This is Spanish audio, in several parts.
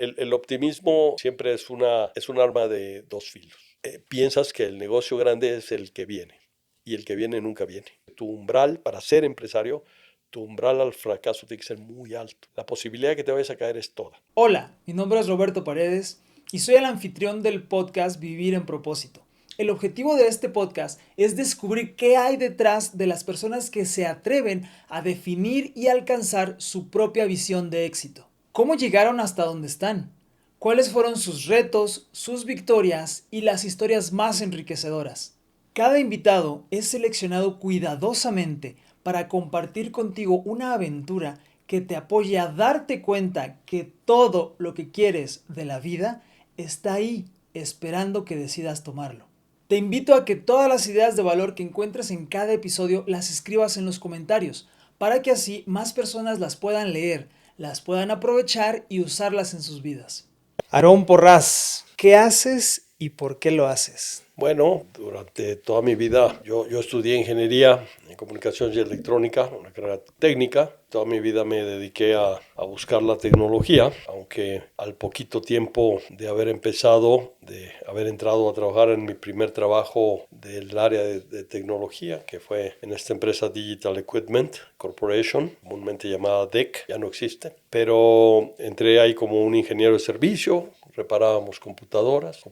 El optimismo siempre es un arma de dos filos. Piensas que el negocio grande es el que viene y el que viene nunca viene. Tu umbral para ser empresario, tu umbral al fracaso tiene que ser muy alto. La posibilidad de que te vayas a caer es toda. Hola, mi nombre es Roberto Paredes y soy el anfitrión del podcast Vivir en Propósito. El objetivo de este podcast es descubrir qué hay detrás de las personas que se atreven a definir y alcanzar su propia visión de éxito. ¿Cómo llegaron hasta donde están? ¿Cuáles fueron sus retos, sus victorias y las historias más enriquecedoras? Cada invitado es seleccionado cuidadosamente para compartir contigo una aventura que te apoye a darte cuenta que todo lo que quieres de la vida está ahí, esperando que decidas tomarlo. Te invito a que todas las ideas de valor que encuentres en cada episodio las escribas en los comentarios, para que así más personas las puedan leer, las puedan aprovechar y usarlas en sus vidas. Aarón Porras, ¿qué haces y por qué lo haces? Bueno, durante toda mi vida yo estudié ingeniería en comunicaciones y electrónica, una carrera técnica. Toda mi vida me dediqué a buscar la tecnología, aunque al poquito tiempo de haber empezado, de haber entrado a trabajar en mi primer trabajo del área de tecnología, que fue en esta empresa Digital Equipment Corporation, comúnmente llamada DEC, ya no existe, pero entré ahí como un ingeniero de servicio, reparábamos computadoras,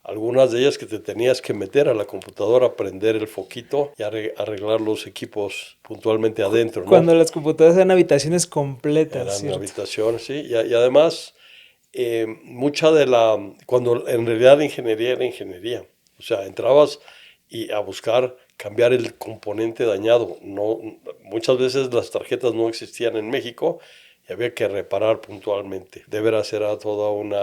algunas de ellas que te tenías que meter a la computadora, prender el foquito y arreglar los equipos puntualmente adentro, ¿no? Cuando las computadoras eran habitaciones completas, Eran ¿cierto? habitaciones, sí. Y además, mucha de cuando en realidad la ingeniería era ingeniería. O sea, entrabas y a buscar cambiar el componente dañado. No, muchas veces las tarjetas no existían en México y había que reparar puntualmente. De veras era toda un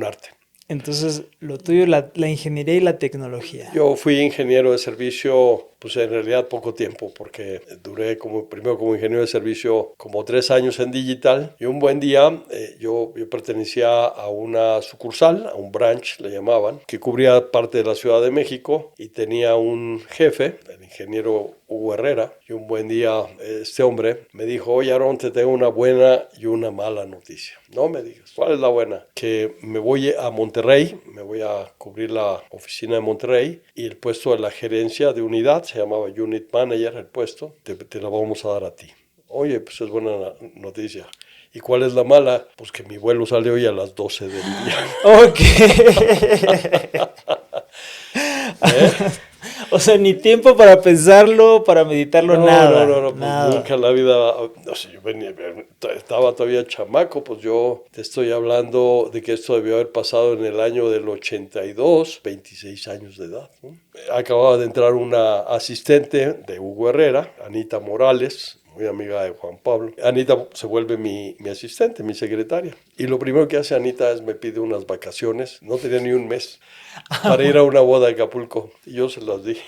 arte. Entonces, lo tuyo es la ingeniería y la tecnología. Yo fui ingeniero de servicio, pues en realidad poco tiempo, porque duré primero como ingeniero de servicio como 3 años en digital. Y un buen día yo pertenecía a una sucursal, a un branch le llamaban, que cubría parte de la Ciudad de México y tenía un jefe, el ingeniero Hugo Herrera. Y un buen día este hombre me dijo: oye, Aarón, te tengo una buena y una mala noticia. No me digas, ¿cuál es la buena? Que me voy a Monterrey, me voy a cubrir la oficina de Monterrey y el puesto de la gerencia de unidad, se llamaba Unit Manager el puesto, te la vamos a dar a ti. Oye, pues es buena noticia. ¿Y cuál es la mala? Pues que mi vuelo sale hoy a las 12 del día. Ok. ¿Eh? O sea, ni tiempo para pensarlo, para meditarlo, nada. No, pues Nada. nunca en la vida, no sé, estaba todavía chamaco, pues yo te estoy hablando de que esto debió haber pasado en el año del 82, 26 años de edad, ¿no? Acababa de entrar una asistente de Hugo Herrera, Anita Morales, muy amiga de Juan Pablo. Anita se vuelve mi asistente, mi secretaria. Y lo primero que hace Anita es me pide unas vacaciones, no tenía ni un mes, para ir a una boda de Acapulco. Y yo se las di.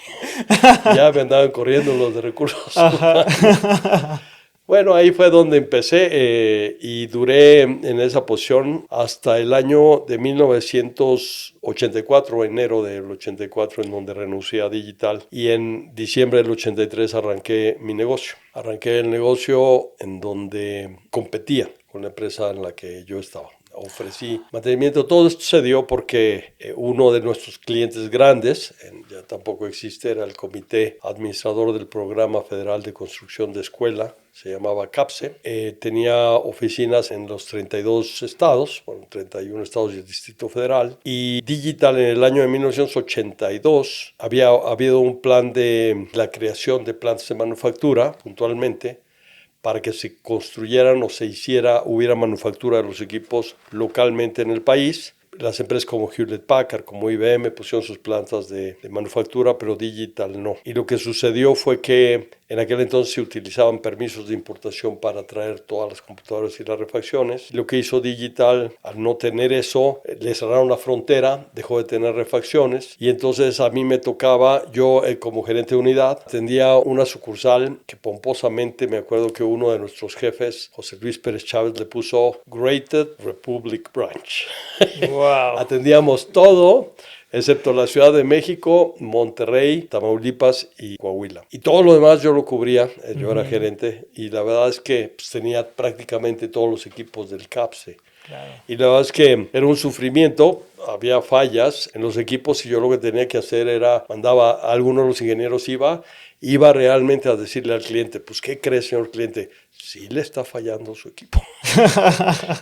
Ya me andaban corriendo los de recursos Ajá. humanos. Bueno, ahí fue donde empecé y duré en esa posición hasta el año de 1984, enero del 84, en donde renuncié a Digital. Y en diciembre del 83 arranqué mi negocio. Arranqué el negocio en donde competía con la empresa en la que yo estaba. Ofrecí mantenimiento. Todo esto se dio porque uno de nuestros clientes grandes, ya tampoco existe, era el Comité Administrador del Programa Federal de Construcción de Escuela, se llamaba CAPSE. Tenía oficinas en los 32 estados, bueno, 31 estados y el Distrito Federal. Y Digital en el año de 1982 había habido un plan de la creación de plantas de manufactura, puntualmente, para que se construyeran o hubiera manufactura de los equipos localmente en el país. Las empresas como Hewlett Packard, como IBM pusieron sus plantas de manufactura, pero Digital no. Y lo que sucedió fue que en aquel entonces se utilizaban permisos de importación para traer todas las computadoras y las refacciones. Lo que hizo Digital, al no tener eso, le cerraron la frontera, dejó de tener refacciones y entonces a mí me tocaba, yo como gerente de unidad, atendía una sucursal que pomposamente me acuerdo que uno de nuestros jefes, José Luis Pérez Chávez, le puso Greater Republic Branch. Wow. Atendíamos todo, excepto la Ciudad de México, Monterrey, Tamaulipas y Coahuila. Y todo lo demás yo lo cubría, yo era gerente y la verdad es que pues, tenía prácticamente todos los equipos del CAPSE. Claro. Y la verdad es que era un sufrimiento, había fallas en los equipos y yo lo que tenía que hacer era, mandaba a alguno de los ingenieros, iba realmente a decirle al cliente, pues ¿qué cree, señor cliente? Sí le está fallando su equipo.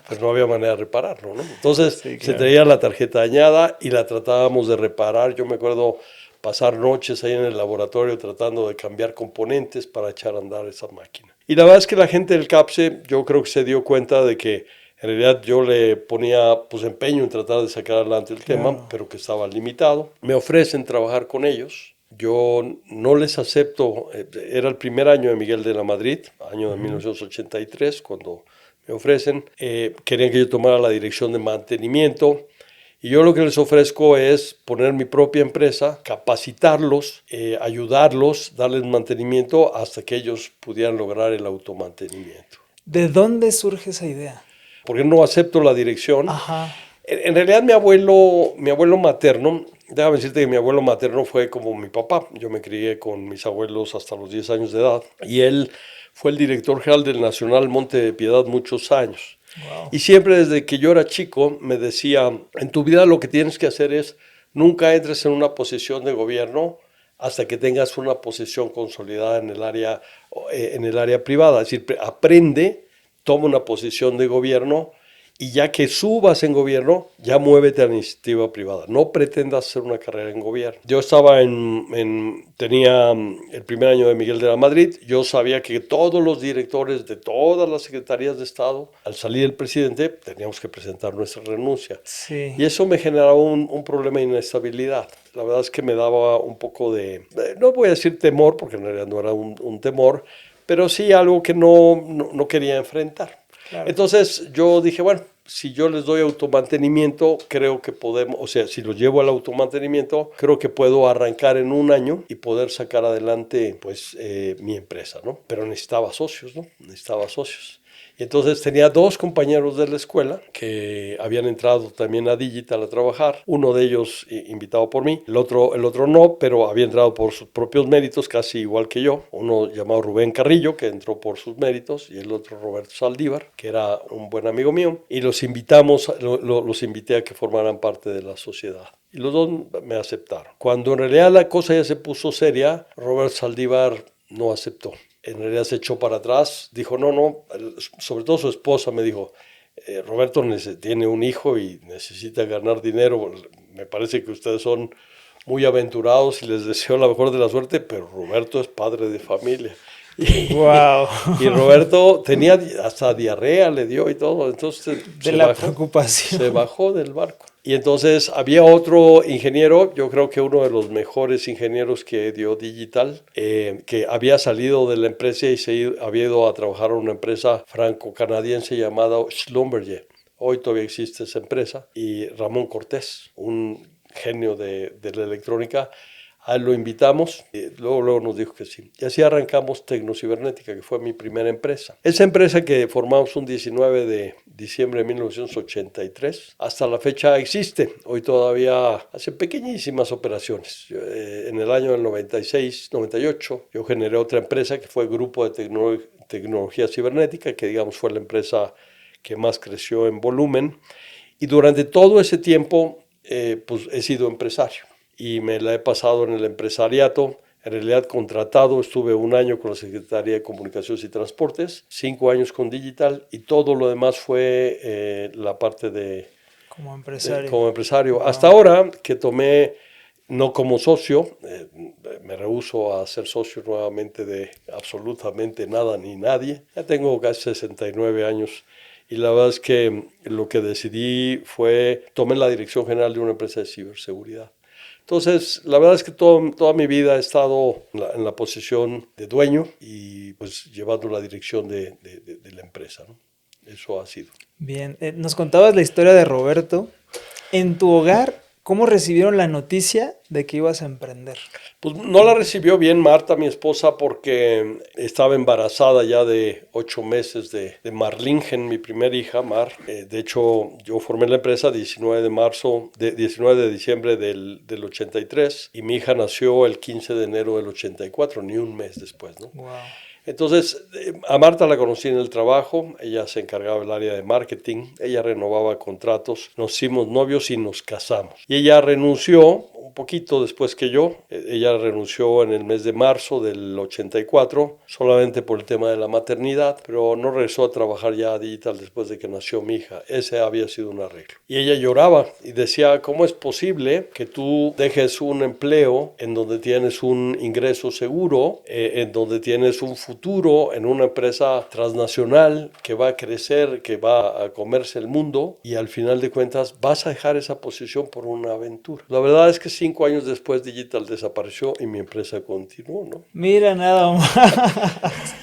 Pero no había manera de repararlo, ¿no? Entonces Sí, se claro. traía la tarjeta dañada y la tratábamos de reparar. Yo me acuerdo pasar noches ahí en el laboratorio tratando de cambiar componentes para echar a andar esa máquina. Y la verdad es que la gente del CAPSE, yo creo que se dio cuenta de que en realidad yo le ponía pues empeño en tratar de sacar adelante el Claro. tema, pero que estaba limitado. Me ofrecen trabajar con ellos. Yo no les acepto, era el primer año de Miguel de la Madrid, año de 1983, cuando me ofrecen. Querían que yo tomara la dirección de mantenimiento. Y yo lo que les ofrezco es poner mi propia empresa, capacitarlos, ayudarlos, darles mantenimiento hasta que ellos pudieran lograr el automantenimiento. ¿De dónde surge esa idea? Porque no acepto la dirección. Ajá. En realidad mi abuelo materno, déjame decirte que mi abuelo materno fue como mi papá. Yo me crié con mis abuelos hasta los 10 años de edad y él fue el director general del Nacional Monte de Piedad muchos años. Wow. Y siempre desde que yo era chico me decía, en tu vida lo que tienes que hacer es nunca entres en una posición de gobierno hasta que tengas una posición consolidada en el área privada. Es decir, aprende, toma una posición de gobierno y ya que subas en gobierno, ya muévete a la iniciativa privada. No pretendas hacer una carrera en gobierno. Yo tenía el primer año de Miguel de la Madrid. Yo sabía que todos los directores de todas las secretarías de Estado, al salir el presidente, teníamos que presentar nuestra renuncia. Sí. Y eso me generaba un problema de inestabilidad. La verdad es que me daba un poco no voy a decir temor, porque en realidad no era un temor, pero sí algo que no quería enfrentar. Claro. Entonces yo dije, bueno, si yo les doy automantenimiento, creo que podemos, o sea, si los llevo al automantenimiento, creo que puedo arrancar en un año y poder sacar adelante, pues, mi empresa, ¿no? Pero necesitaba socios, ¿no? Necesitaba socios. Y entonces tenía dos compañeros de la escuela que habían entrado también a Digital a trabajar. Uno de ellos invitado por mí, el otro no, pero había entrado por sus propios méritos, casi igual que yo. Uno llamado Rubén Carrillo, que entró por sus méritos, y el otro Roberto Saldívar, que era un buen amigo mío. Y los invité a que formaran parte de la sociedad. Y los dos me aceptaron. Cuando en realidad la cosa ya se puso seria, Roberto Saldívar no aceptó. En realidad se echó para atrás, dijo no, sobre todo su esposa me dijo, Roberto tiene un hijo y necesita ganar dinero, me parece que ustedes son muy aventurados y les deseo la mejor de la suerte, pero Roberto es padre de familia. Wow. Y Roberto tenía hasta diarrea, le dio y todo, entonces Preocupación. se bajó del barco. Y entonces había otro ingeniero, yo creo que uno de los mejores ingenieros que dio Digital, que había salido de la empresa y había ido a trabajar a una empresa franco-canadiense llamada Schlumberger. Hoy todavía existe esa empresa. Y Ramón Cortés, un genio de la electrónica, a él lo invitamos y luego nos dijo que sí. Y así arrancamos Tecnocibernética, que fue mi primera empresa. Esa empresa que formamos un 19 de diciembre de 1983, hasta la fecha existe. Hoy todavía hace pequeñísimas operaciones. En el año del 96, 98, yo generé otra empresa que fue Grupo de Tecnología Cibernética, que digamos fue la empresa que más creció en volumen. Y durante todo ese tiempo, pues he sido empresario. Y me la he pasado en el empresariato, en realidad contratado, estuve un año con la Secretaría de Comunicaciones y Transportes, 5 años con Digital y todo lo demás fue la parte como empresario. Como empresario. Wow. Hasta ahora que tomé, no como socio, me rehúso a ser socio nuevamente de absolutamente nada ni nadie. Ya tengo casi 69 años. Y la verdad es que lo que decidí fue, tomé la dirección general de una empresa de ciberseguridad. Entonces, la verdad es que toda mi vida he estado en la posición de dueño y pues llevando la dirección de la empresa, ¿no? Eso ha sido. Bien, nos contabas la historia de Roberto. En tu hogar, ¿cómo recibieron la noticia de que ibas a emprender? Pues no la recibió bien Marta, mi esposa, porque estaba embarazada ya de 8 meses de Marlingen, mi primera hija, Mar. De hecho, yo formé la empresa 19 de diciembre del 83 y mi hija nació el 15 de enero del 84, ni un mes después, ¿no? Wow. Entonces, a Marta la conocí en el trabajo, ella se encargaba del área de marketing, ella renovaba contratos, nos hicimos novios y nos casamos. Y ella renunció un poquito después que yo, ella renunció en el mes de marzo del 84, solamente por el tema de la maternidad, pero no regresó a trabajar ya a Digital después de que nació mi hija. Ese había sido un arreglo. Y ella lloraba y decía, ¿cómo es posible que tú dejes un empleo en donde tienes un ingreso seguro, en donde tienes un futuro en una empresa transnacional que va a crecer, que va a comerse el mundo y al final de cuentas vas a dejar esa posición por una aventura? La verdad es que 5 años después Digital desapareció y mi empresa continuó, ¿no? Mira, nada más.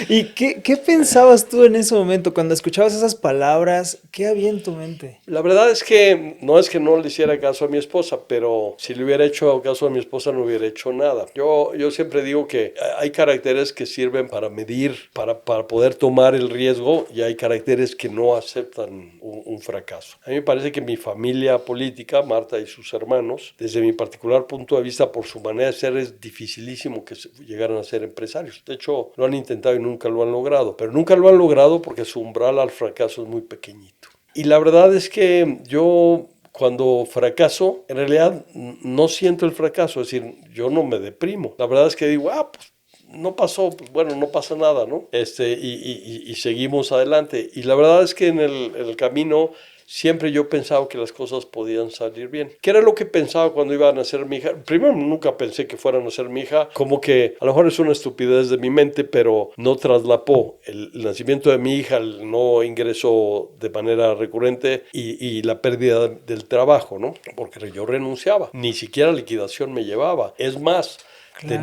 ¿Y qué pensabas tú en ese momento cuando escuchabas esas palabras? ¿Qué había en tu mente? La verdad es que no le hiciera caso a mi esposa, pero si le hubiera hecho caso a mi esposa no hubiera hecho nada. Yo siempre digo que hay caracteres que sirven para medir, para poder tomar el riesgo, y hay caracteres que no aceptan un fracaso. A mí me parece que mi familia política, Marta y sus hermanos, desde mi particular punto de vista, por su manera de ser, es dificilísimo que llegaran a ser empresarios. De hecho, lo han intentado y nunca lo han logrado, pero nunca lo han logrado porque su umbral al fracaso es muy pequeñito. Y la verdad es que yo cuando fracaso, en realidad no siento el fracaso, es decir, yo no me deprimo. La verdad es que digo, pues no pasó, pues bueno, no pasa nada, ¿no? Y seguimos adelante. Y la verdad es que en el camino siempre yo pensaba que las cosas podían salir bien. ¿Qué era lo que pensaba cuando iba a nacer mi hija? Primero, nunca pensé que fuera a nacer mi hija, como que a lo mejor es una estupidez de mi mente, pero no traslapó el nacimiento de mi hija, el no ingreso de manera recurrente y la pérdida del trabajo, ¿no? Porque yo renunciaba, ni siquiera liquidación me llevaba. Es más, Claro.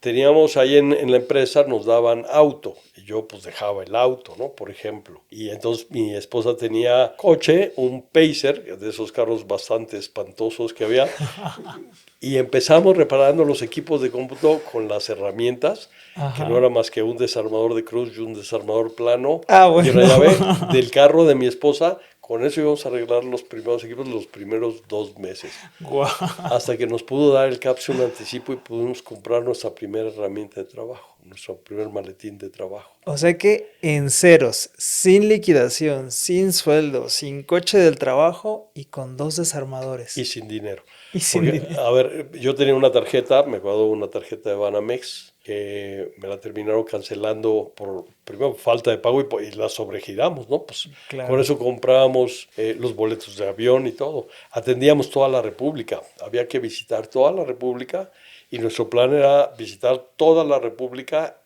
Teníamos ahí en la empresa, nos daban auto, y yo pues dejaba el auto, ¿no? Por ejemplo. Y entonces mi esposa tenía coche, un Pacer, de esos carros bastante espantosos que había, y empezamos reparando los equipos de cómputo con las herramientas, que no era más que un desarmador de cruz y un desarmador plano, y una Bueno. llave del carro de mi esposa. Con eso íbamos a arreglar los primeros equipos los primeros 2 meses. Guau. Hasta que nos pudo dar el CAPSE un anticipo y pudimos comprar nuestra primera herramienta de trabajo, nuestro primer maletín de trabajo. O sea que en ceros, sin liquidación, sin sueldo, sin coche del trabajo y con 2 desarmadores. Y sin dinero. Y sin Porque, dinero. a ver, yo tenía una tarjeta, me acuerdo una tarjeta de Banamex, que me la terminaron cancelando por, primero, falta de pago y la sobregiramos, ¿no? Pues Claro. con eso comprábamos los boletos de avión y todo. Atendíamos toda la República. Había que visitar toda la República y nuestro plan era visitar toda la República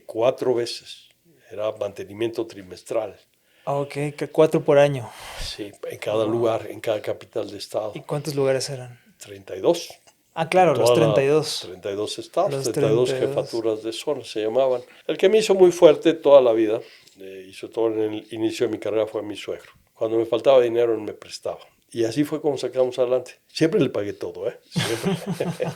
4 veces. Era mantenimiento trimestral. Ok, que 4 por año. Sí, en cada lugar, en cada capital de estado. ¿Y cuántos lugares eran? 32. Ah, claro, los 32. 32 estados, Los 32 32. jefaturas de zona se llamaban. El que me hizo muy fuerte toda la vida, y sobre todo en el inicio de mi carrera, fue mi suegro. Cuando me faltaba dinero, él me prestaba. Y así fue como sacamos adelante. Siempre le pagué todo, ¿eh? Siempre.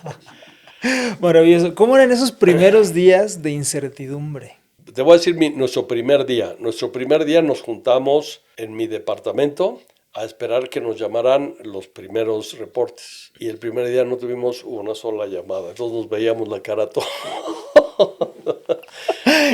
Maravilloso. ¿Cómo eran esos primeros días de incertidumbre? Te voy a decir nuestro primer día. Nuestro primer día nos juntamos en mi departamento a esperar que nos llamaran los primeros reportes. Y el primer día no tuvimos una sola llamada. Entonces nos veíamos la cara todos.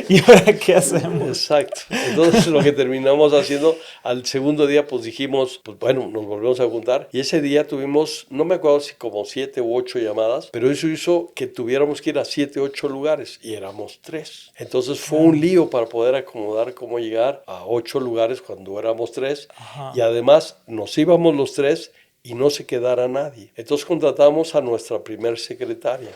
¿Y ahora qué hacemos? Exacto. Entonces lo que terminamos haciendo, al segundo día pues dijimos, pues bueno, nos volvemos a juntar. Y ese día tuvimos, no me acuerdo si como 7 u 8 llamadas, pero eso hizo que tuviéramos que ir a 7 u 8 lugares y éramos 3. Entonces fue un lío para poder acomodar cómo llegar a 8 lugares cuando éramos 3. Ajá. Y además nos íbamos los 3 y no se quedara nadie. Entonces contratamos a nuestra primer secretaria,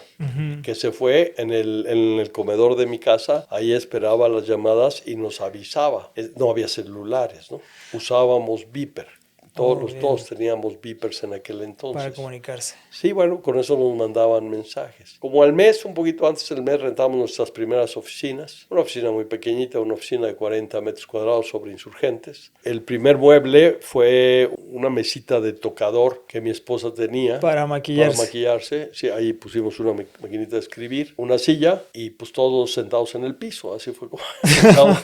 que se fue en el comedor de mi casa, ahí esperaba las llamadas y nos avisaba. No había celulares, ¿no? Usábamos Viper. Todos teníamos beepers en aquel entonces. Para comunicarse. Sí, bueno, con eso nos mandaban mensajes. Como al mes, un poquito antes del mes, rentamos nuestras primeras oficinas. Una oficina muy pequeñita, una oficina de 40 metros cuadrados sobre Insurgentes. El primer mueble fue una mesita de tocador que mi esposa tenía. Para maquillarse. Para maquillarse. Sí, ahí pusimos una maquinita de escribir, una silla y pues todos sentados en el piso. Así fue como sentamos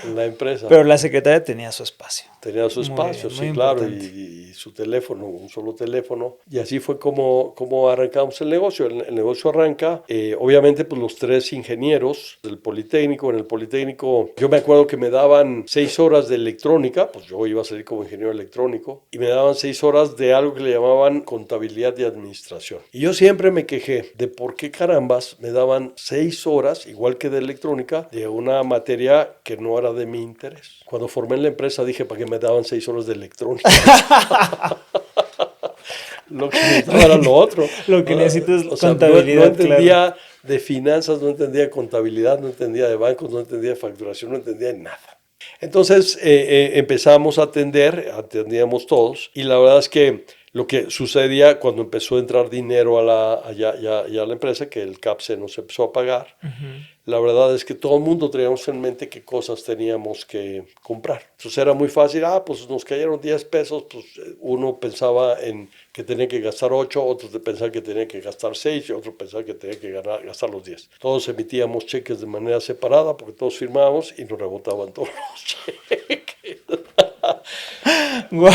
en la empresa. Pero la secretaria tenía su espacio. Tenía su espacio, sí, claro, y su teléfono, un solo teléfono. Y así fue como arrancamos el negocio. El negocio arranca, obviamente, pues los tres ingenieros del Politécnico. En el Politécnico, yo me acuerdo que me daban 6 horas de electrónica, pues yo iba a salir como ingeniero electrónico, y me daban 6 horas de algo que le llamaban contabilidad y administración. Y yo siempre me quejé de por qué carambas me daban 6 horas, igual que de electrónica, de una materia que no era de mi interés. Cuando formé la empresa dije, ¿para qué me daban 6 horas de electrónica? Lo que necesitaba era lo otro. Lo que necesito es O sea, contabilidad, no entendía claro. de finanzas, no entendía de contabilidad, no entendía de bancos, no entendía de facturación, no entendía de nada. Entonces empezamos a atendíamos todos, y la verdad es que lo que sucedía cuando empezó a entrar dinero a la empresa, que el CAPSE nos empezó a pagar, la verdad es que todo el mundo teníamos en mente qué cosas teníamos que comprar. Entonces era muy fácil, pues nos cayeron 10 pesos, pues uno pensaba en que tenía que gastar 8, otros pensaban que tenía que gastar 6 y otros pensaban que tenía que gastar los 10. Todos emitíamos cheques de manera separada porque todos firmábamos y nos rebotaban todos los cheques. Wow.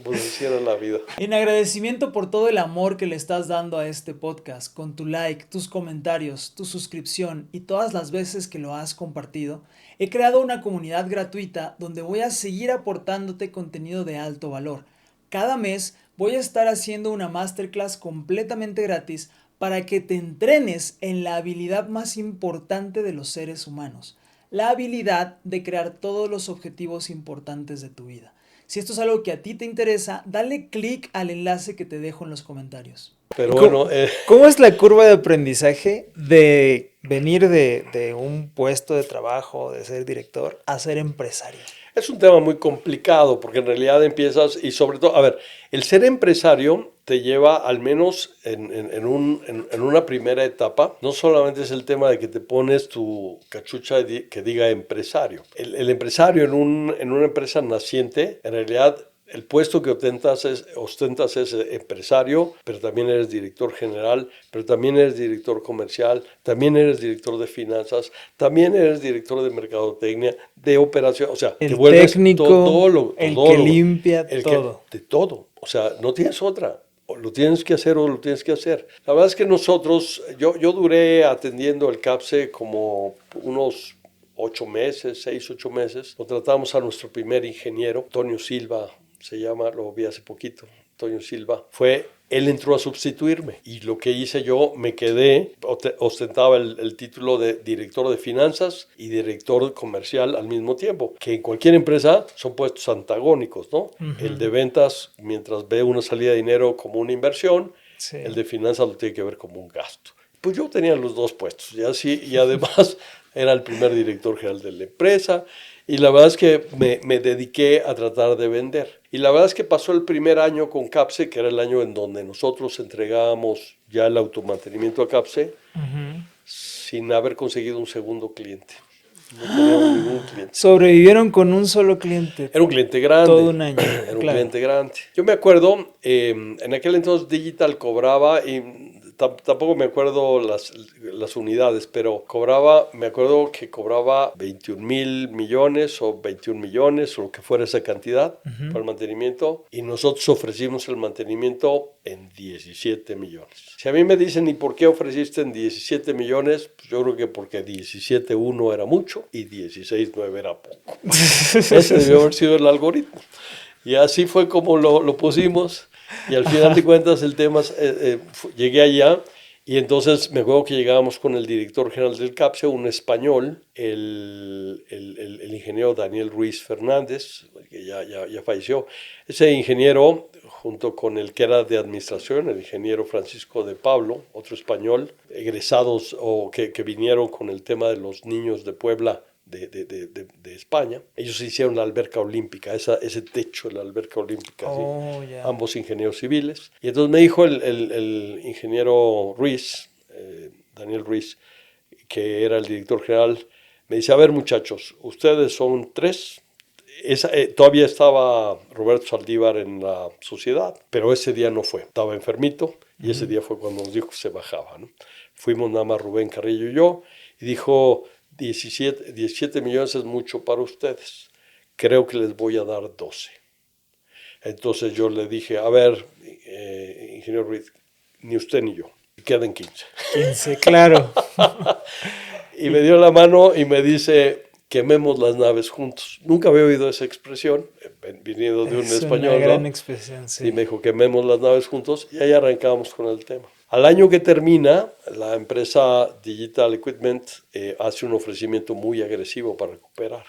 Pues así era la vida. En agradecimiento por todo el amor que le estás dando a este podcast, con tu like, tus comentarios, tu suscripción y todas las veces que lo has compartido, he creado una comunidad gratuita donde voy a seguir aportándote contenido de alto valor. Cada mes voy a estar haciendo una masterclass completamente gratis para que te entrenes en la habilidad más importante de los seres humanos, la habilidad de crear todos los objetivos importantes de tu vida. Si esto es algo que a ti te interesa, dale clic al enlace que te dejo en los comentarios. Pero bueno, ¿Cómo es la curva de aprendizaje de venir de un puesto de trabajo, de ser director, a ser empresario? es un tema muy complicado porque en realidad empiezas, y sobre todo, a ver, el ser empresario te lleva al menos en una primera etapa, no solamente es el tema de que te pones tu cachucha que diga empresario. El empresario en una empresa naciente, en realidad el puesto que ostentas es empresario, pero también eres director general, pero también eres director comercial, también eres director de finanzas, también eres director de mercadotecnia, de operación, o sea, El te vuelves técnico, el que limpia todo. de todo, o sea, no tienes otra. O lo tienes que hacer o lo tienes que hacer. La verdad es que nosotros, yo duré atendiendo el CAPSE como unos 8 meses, 6, 8 meses. Contratamos a nuestro primer ingeniero, Antonio Silva, se llama, lo vi hace poquito, Antonio Silva. Él entró a sustituirme y lo que hice yo, me quedé, ostentaba el título de director de finanzas y director comercial al mismo tiempo, que en cualquier empresa son puestos antagónicos, ¿no? El de ventas, mientras ve una salida de dinero como una inversión, sí. El de finanzas lo tiene que ver como un gasto. Pues yo tenía los dos puestos y así, y además era el primer director general de la empresa. Y la verdad es que me dediqué a tratar de vender. Y la verdad es que pasó el primer año con CAPSE, que era el año en donde nosotros entregábamos ya el automantenimiento a CAPSE, sin haber conseguido un segundo cliente. No teníamos ningún cliente. Sobrevivieron con un solo cliente. Era un cliente grande. Todo un año. Era un cliente grande. Yo me acuerdo, en aquel entonces Digital cobraba, y tampoco me acuerdo las unidades, pero me acuerdo que cobraba 21 mil millones o 21 millones o lo que fuera esa cantidad para el mantenimiento, y nosotros ofrecimos el mantenimiento en 17 millones. Si a mí me dicen, ¿y por qué ofreciste en 17 millones? Pues yo creo que porque 17.1 era mucho y 16.9 era poco. Ese debió haber sido el algoritmo. Y así fue como lo pusimos. Y al final de cuentas el tema, llegué allá, y entonces me acuerdo que llegábamos con el director general del CAPSE, un español, el ingeniero Daniel Ruiz Fernández, que ya falleció. Ese ingeniero, junto con el que era de administración, el ingeniero Francisco de Pablo, otro español, egresados o que vinieron con el tema de los niños de Puebla, de España. Ellos hicieron la alberca olímpica, ese techo de la alberca olímpica, yeah. Ambos ingenieros civiles. Y entonces me dijo el ingeniero Ruiz, Daniel Ruiz, que era el director general, me dice, a ver muchachos, ustedes son 3. Todavía estaba Roberto Saldívar en la sociedad, pero ese día no fue, estaba enfermito, y ese día fue cuando nos dijo que se bajaba, ¿no? Fuimos nada más Rubén Carrillo y yo, y dijo, 17 millones es mucho para ustedes. Creo que les voy a dar 12. Entonces yo le dije, a ver, ingeniero Ruiz, ni usted ni yo, queden 15. 15, claro. Y me dio la mano y me dice, quememos las naves juntos. Nunca había oído esa expresión, viniendo de un Es español, una gran ¿no? expresión, Y sí. me dijo, quememos las naves juntos, y ahí arrancamos con el tema. Al año que termina, la empresa Digital Equipment hace un ofrecimiento muy agresivo para recuperar.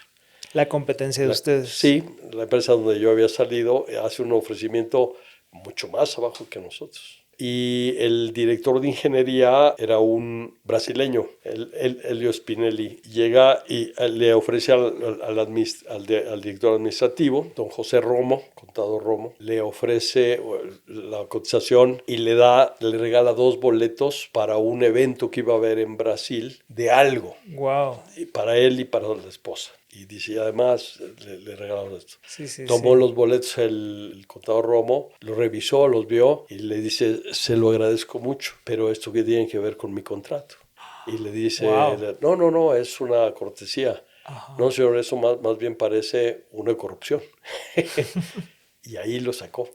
La competencia de ustedes. Sí, la empresa donde yo había salido hace un ofrecimiento mucho más abajo que nosotros. Y el director de ingeniería era un brasileño, Elio Spinelli. Llega y le ofrece al director administrativo, don José Romo, contador Romo, le ofrece la cotización y le regala 2 boletos para un evento que iba a haber en Brasil de algo, Wow. para él y para la esposa. Y dice, y además le regalamos esto. Sí, sí, Tomó sí. los boletos el contador Romo, los revisó, los vio y le dice, se lo agradezco mucho, pero esto que tiene que ver con mi contrato. Y le dice, Wow. no, es una cortesía. Ajá. No, señor, eso más bien parece una corrupción. Y ahí lo sacó.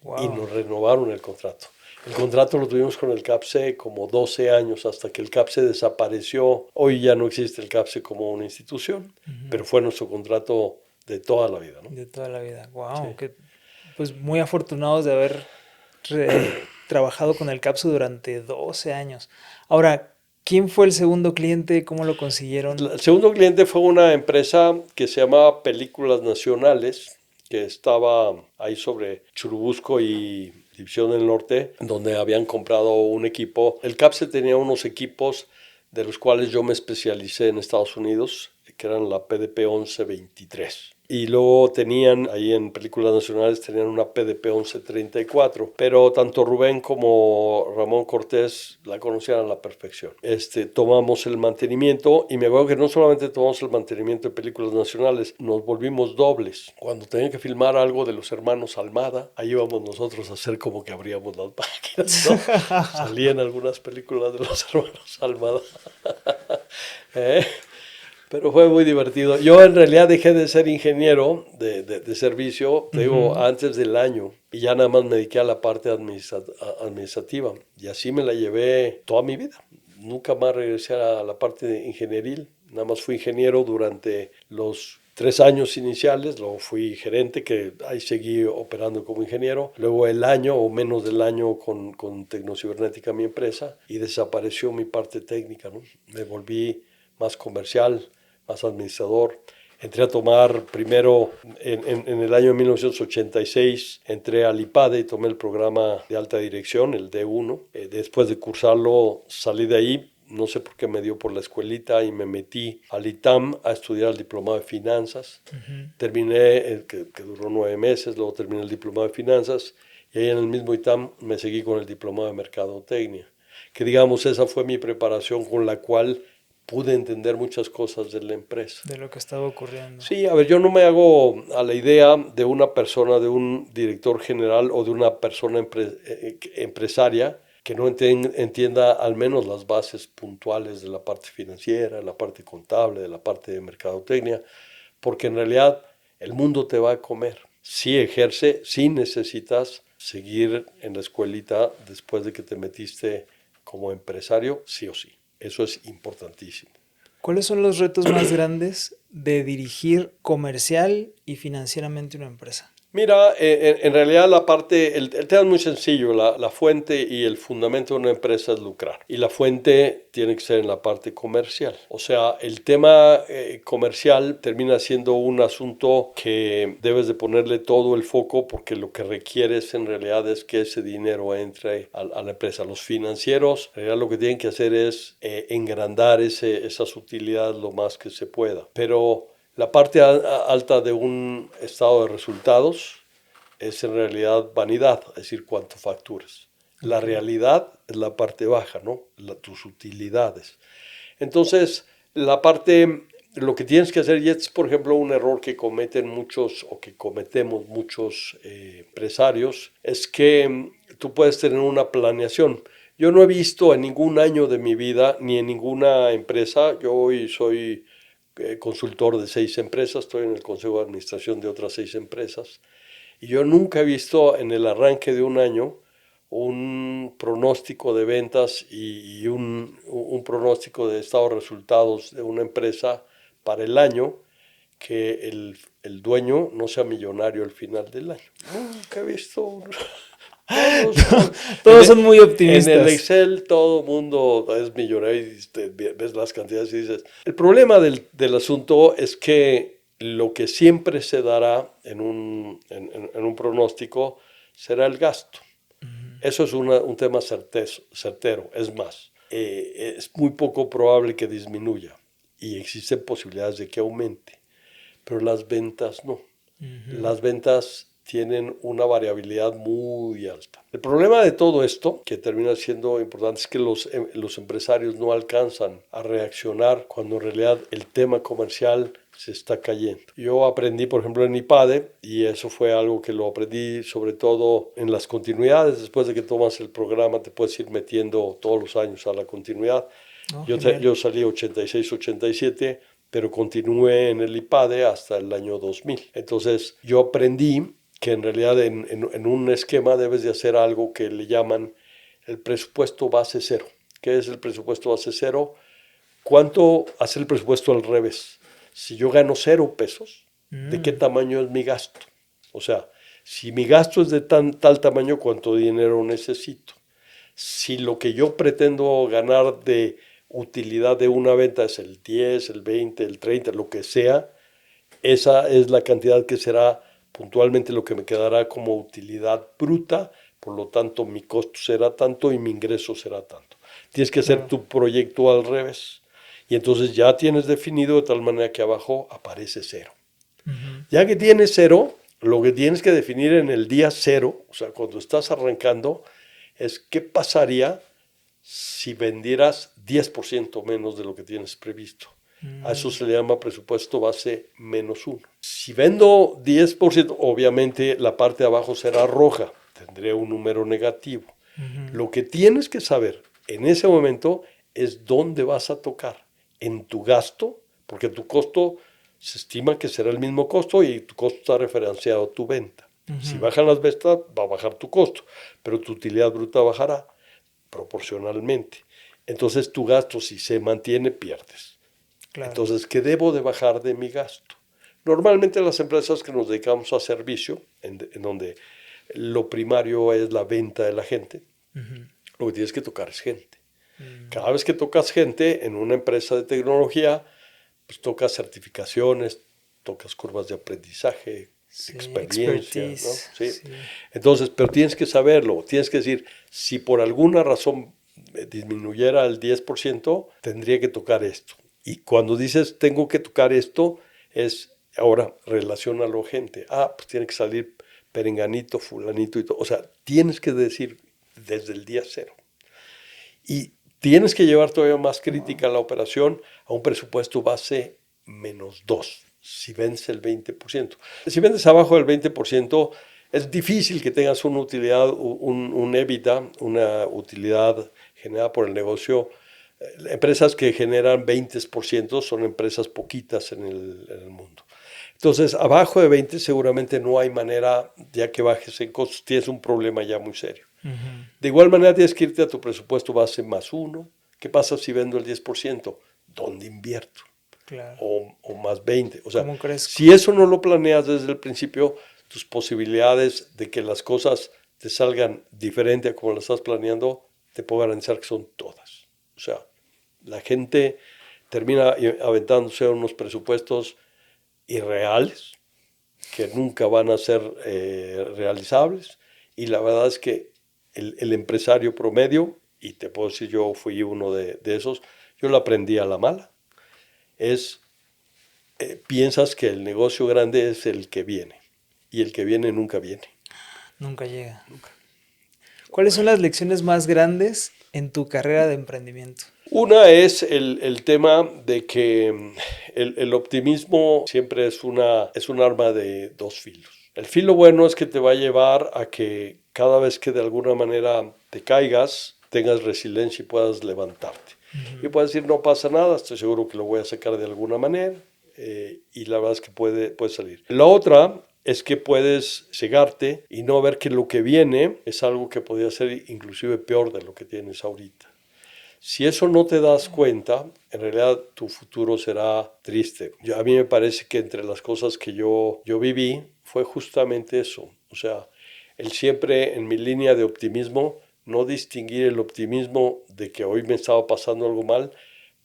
Y Wow. nos renovaron el contrato. El contrato lo tuvimos con el CAPSE como 12 años hasta que el CAPSE desapareció. Hoy ya no existe el CAPSE como una institución, pero fue nuestro contrato de toda la vida, ¿no? De toda la vida. Sí. Wow. Pues muy afortunados de haber trabajado con el Capsu durante 12 años. Ahora, ¿quién fue el segundo cliente? ¿Cómo lo consiguieron? El segundo cliente fue una empresa que se llamaba Películas Nacionales, que estaba ahí sobre Churubusco y División del Norte, donde habían comprado un equipo. El CAPSE tenía unos equipos de los cuales yo me especialicé en Estados Unidos, que eran la PDP 1123. Y luego tenían, ahí en Películas Nacionales, tenían una PDP 1134. Pero tanto Rubén como Ramón Cortés la conocían a la perfección. Tomamos el mantenimiento y me acuerdo que no solamente tomamos el mantenimiento de Películas Nacionales, nos volvimos dobles. Cuando tenían que filmar algo de los hermanos Almada, ahí íbamos nosotros a hacer como que abríamos las máquinas, ¿no? Salían algunas películas de los hermanos Almada. Pero fue muy divertido. Yo en realidad dejé de ser ingeniero de servicio, te digo, antes del año. Y ya nada más me dediqué a la parte administrativa. Y así me la llevé toda mi vida. Nunca más regresé a la parte ingenieril. Nada más fui ingeniero durante los 3 años iniciales. Luego fui gerente, que ahí seguí operando como ingeniero. Luego el año o menos del año con Tecnocibernética, mi empresa. Y desapareció mi parte técnica, ¿no? Me volví más comercial, más administrador. Entré a tomar primero en el año 1986, entré al IPADE y tomé el programa de alta dirección, el D1. Después de cursarlo salí de ahí, no sé por qué me dio por la escuelita y me metí al ITAM a estudiar el diplomado de finanzas. Terminé, que duró 9 meses, luego terminé el diplomado de finanzas y ahí en el mismo ITAM me seguí con el diplomado de mercadotecnia. Que digamos, esa fue mi preparación con la cual pude entender muchas cosas de la empresa. De lo que estaba ocurriendo. Sí, a ver, yo no me hago a la idea de una persona, de un director general o de una persona empresaria que no entienda al menos las bases puntuales de la parte financiera, de la parte contable, de la parte de mercadotecnia, porque en realidad el mundo te va a comer. Si ejerce, si necesitas seguir en la escuelita después de que te metiste como empresario, sí o sí. Eso es importantísimo. ¿Cuáles son los retos más grandes de dirigir comercial y financieramente una empresa? Mira, en realidad el tema es muy sencillo. La fuente y el fundamento de una empresa es lucrar. Y la fuente tiene que ser en la parte comercial. O sea, el tema comercial termina siendo un asunto que debes de ponerle todo el foco porque lo que requieres en realidad es que ese dinero entre a la empresa. Los financieros, en realidad lo que tienen que hacer es engrandar esas utilidades lo más que se pueda. Pero la parte alta de un estado de resultados es en realidad vanidad, es decir, cuánto facturas. La realidad es la parte baja, ¿no? Tus utilidades. Entonces, lo que tienes que hacer, y es por ejemplo un error que cometen muchos o que cometemos muchos empresarios, es que tú puedes tener una planeación. Yo no he visto en ningún año de mi vida, ni en ninguna empresa, yo hoy soy consultor de 6 empresas, estoy en el consejo de administración de otras 6 empresas, Y yo nunca he visto en el arranque de un año un pronóstico de ventas y un pronóstico de estado de resultados de una empresa para el año que el dueño no sea millonario al final del año. Nunca he visto. Todos son muy optimistas. En el Excel todo el mundo es millonario y ves las cantidades y dices. El problema del asunto es que lo que siempre se dará en un pronóstico será el gasto. Eso es un tema certero. Es más, es muy poco probable que disminuya y existen posibilidades de que aumente, pero las ventas no. Las ventas tienen una variabilidad muy alta. El problema de todo esto, que termina siendo importante, es que los empresarios no alcanzan a reaccionar cuando en realidad el tema comercial se está cayendo. Yo aprendí, por ejemplo, en IPADE, y eso fue algo que lo aprendí sobre todo en las continuidades. Después de que tomas el programa, te puedes ir metiendo todos los años a la continuidad. Yo salí 86, 87, pero continué en el IPADE hasta el año 2000. Entonces, yo aprendí que en realidad en un esquema debes de hacer algo que le llaman el presupuesto base cero. ¿Qué es el presupuesto base cero? ¿Cuánto hace el presupuesto al revés? Si yo gano 0 pesos, ¿de qué tamaño es mi gasto? O sea, si mi gasto es de tal tamaño, ¿cuánto dinero necesito? Si lo que yo pretendo ganar de utilidad de una venta es el 10, el 20, el 30, lo que sea, esa es la cantidad que será puntualmente lo que me quedará como utilidad bruta, por lo tanto mi costo será tanto y mi ingreso será tanto. Tienes que hacer tu proyecto al revés y entonces ya tienes definido de tal manera que abajo aparece 0. Ya que tienes 0, lo que tienes que definir en el día 0, o sea, cuando estás arrancando, es qué pasaría si vendieras 10% menos de lo que tienes previsto. A eso se le llama presupuesto base -1. Si vendo 10%, obviamente la parte de abajo será roja, tendré un número negativo. Lo que tienes que saber en ese momento es dónde vas a tocar, en tu gasto, porque tu costo se estima que será el mismo costo y tu costo está referenciado a tu venta. Si bajan las ventas, va a bajar tu costo, pero tu utilidad bruta bajará proporcionalmente. Entonces tu gasto, si se mantiene, pierdes. Claro. Entonces, ¿qué debo de bajar de mi gasto? Normalmente las empresas que nos dedicamos a servicio, en donde lo primario es la venta de la gente, lo que tienes que tocar es gente. Cada vez que tocas gente en una empresa de tecnología, pues tocas certificaciones, tocas curvas de aprendizaje, experiencia, ¿no? Sí. Entonces, pero tienes que saberlo, tienes que decir, si por alguna razón disminuyera el 10%, tendría que tocar esto. Y cuando dices tengo que tocar esto, es ahora relaciónalo gente. Pues tiene que salir perenganito, fulanito y todo. O sea, tienes que decir desde el día 0. Y tienes que llevar todavía más crítica la operación a un presupuesto base -2, si vendes el 20%. Si vendes abajo del 20%, es difícil que tengas una utilidad, un EBITDA, una utilidad generada por el negocio. Empresas que generan 20% son empresas poquitas en el mundo. Entonces, abajo de 20 seguramente no hay manera, ya que bajes en costos, tienes un problema ya muy serio. De igual manera tienes que irte a tu presupuesto base +1. ¿Qué pasa si vendo el 10%? ¿Dónde invierto? Claro. O más 20. O sea, si eso no lo planeas desde el principio, tus posibilidades de que las cosas te salgan diferente a como las estás planeando, te puedo garantizar que son todas. O sea, la gente termina aventándose unos presupuestos irreales que nunca van a ser realizables, y la verdad es que el empresario promedio, y te puedo decir yo fui uno de esos, yo lo aprendí a la mala, piensas que el negocio grande es el que viene, y el que viene nunca viene. Nunca llega. Nunca. ¿Cuáles son las lecciones más grandes en tu carrera de emprendimiento? Una es el tema de que el optimismo siempre es un arma de 2 filos. El filo bueno es que te va a llevar a que cada vez que de alguna manera te caigas, tengas resiliencia y puedas levantarte. Y puedes decir, no pasa nada, estoy seguro que lo voy a sacar de alguna manera, y la verdad es que puede salir. La otra es que puedes cegarte y no ver que lo que viene es algo que podría ser inclusive peor de lo que tienes ahorita. Si eso no te das cuenta, en realidad tu futuro será triste. A mí me parece que entre las cosas que yo viví fue justamente eso. O sea, el siempre en mi línea de optimismo, no distinguir el optimismo de que hoy me estaba pasando algo mal,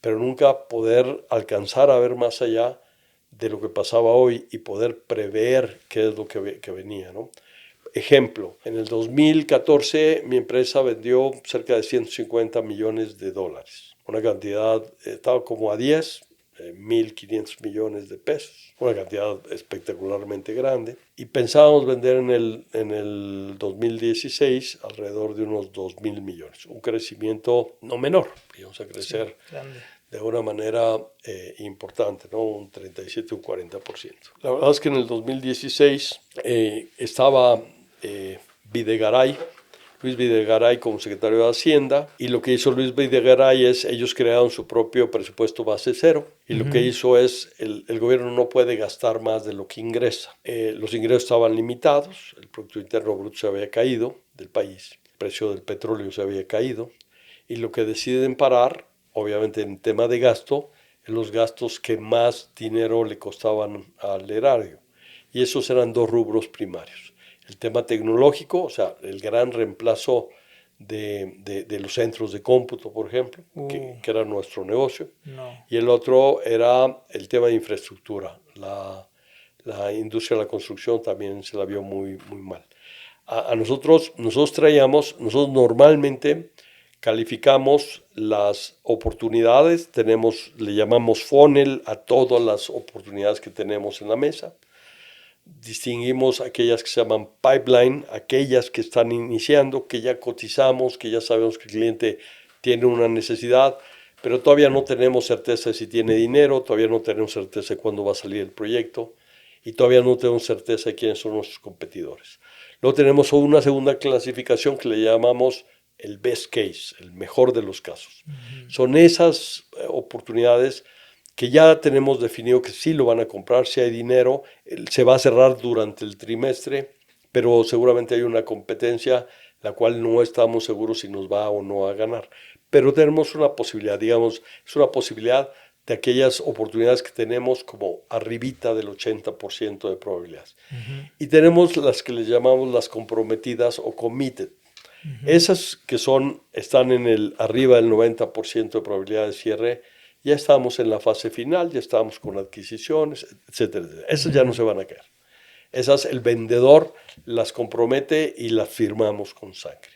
pero nunca poder alcanzar a ver más allá de lo que pasaba hoy y poder prever qué es lo que venía, ¿no? Ejemplo, en el 2014 mi empresa vendió cerca de 150 millones de dólares. Una cantidad, estaba como a 10, 1.500 millones de pesos. Una cantidad espectacularmente grande. Y pensábamos vender en el 2016 alrededor de unos 2.000 millones. Un crecimiento no menor. Íbamos a crecer de una manera importante, ¿no? Un 37, un 40%. La verdad es que en el 2016 estaba Luis Videgaray como secretario de Hacienda, y lo que hizo Luis Videgaray es, ellos crearon su propio presupuesto base cero, y lo que hizo es, el gobierno no puede gastar más de lo que ingresa. Los ingresos estaban limitados, el Producto Interno Bruto se había caído del país, el precio del petróleo se había caído, y lo que deciden parar, obviamente en tema de gasto, en los gastos que más dinero le costaban al erario, y esos eran dos rubros primarios. El tema tecnológico, o sea, el gran reemplazo de los centros de cómputo, por ejemplo, que era nuestro negocio. No. Y el otro era el tema de infraestructura. La industria de la construcción también se la vio muy, muy mal. Nosotros normalmente calificamos las oportunidades, le llamamos funnel a todas las oportunidades que tenemos en la mesa. Distinguimos aquellas que se llaman pipeline, aquellas que están iniciando, que ya cotizamos, que ya sabemos que el cliente tiene una necesidad, pero todavía no tenemos certeza de si tiene dinero, todavía no tenemos certeza de cuándo va a salir el proyecto y todavía no tenemos certeza de quiénes son nuestros competidores. Luego tenemos una segunda clasificación que le llamamos el best case, el mejor de los casos. Son esas oportunidades que ya tenemos definido que sí lo van a comprar, si hay dinero, se va a cerrar durante el trimestre, pero seguramente hay una competencia la cual no estamos seguros si nos va o no a ganar. Pero tenemos una posibilidad, digamos, es una posibilidad de aquellas oportunidades que tenemos como arribita del 80% de probabilidades. Y tenemos las que les llamamos las comprometidas o committed. Esas que están arriba del 90% de probabilidad de cierre, ya estamos en la fase final, ya estamos con adquisiciones, etcétera, etcétera. Esas ya no se van a caer. Esas el vendedor las compromete y las firmamos con sangre.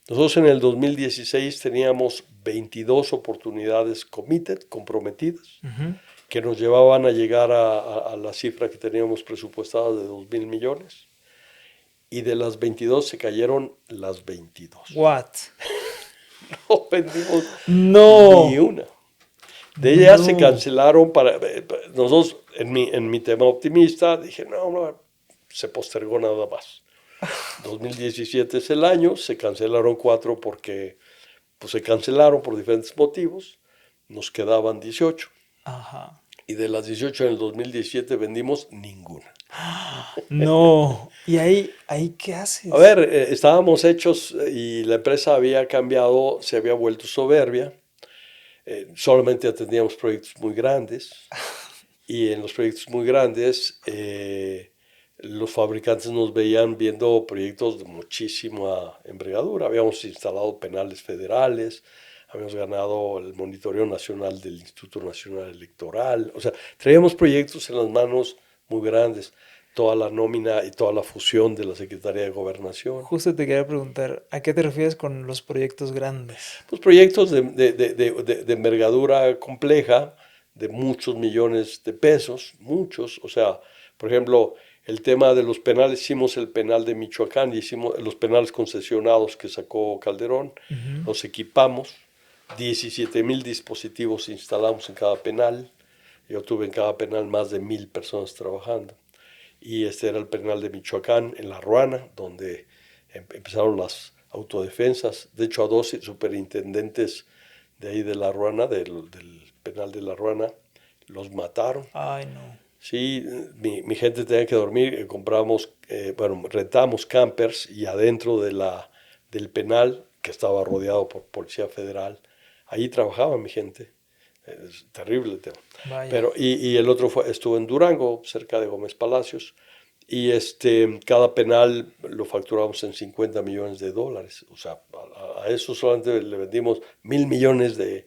Nosotros en el 2016 teníamos 22 oportunidades comprometidas, que nos llevaban a llegar a la cifra que teníamos presupuestada de 2.000 millones. Y de las 22 se cayeron las 22. What? No vendimos ni una. De ellas se cancelaron nosotros, en mi tema optimista, dije, no, se postergó nada más. 2017 es el año, se cancelaron 4 porque pues, se cancelaron por diferentes motivos, nos quedaban 18. Ajá. Y de las 18 en el 2017 vendimos ninguna. No. ¿Y ahí qué haces? A ver, estábamos hechos y la empresa había cambiado, se había vuelto soberbia. Solamente atendíamos proyectos muy grandes y en los proyectos muy grandes los fabricantes nos veían viendo proyectos de muchísima envergadura. Habíamos instalado penales federales, habíamos ganado el monitoreo nacional del Instituto Nacional Electoral, o sea, traíamos proyectos en las manos muy grandes, toda la nómina y toda la fusión de la Secretaría de Gobernación. Justo te quería preguntar, ¿a qué te refieres con los proyectos grandes? Pues proyectos de envergadura compleja, de muchos millones de pesos, muchos. O sea, por ejemplo, el tema de los penales, hicimos el penal de Michoacán y hicimos los penales concesionados que sacó Calderón, los equipamos, 17,000 dispositivos instalamos en cada penal. Yo tuve en cada penal más de 1,000 personas trabajando. Y este era el penal de Michoacán, en La Ruana, donde empezaron las autodefensas. De hecho, a 12 superintendentes de ahí de La Ruana, del penal de La Ruana, los mataron. Ay, no. Sí, mi gente tenía que dormir, rentamos campers y adentro del penal, que estaba rodeado por Policía Federal, ahí trabajaba mi gente. Es terrible el tema. Vaya. Pero, y el otro estuvo en Durango, cerca de Gómez Palacios, y cada penal lo facturamos en $50 millones. O sea, a eso solamente le vendimos 1,000 millones de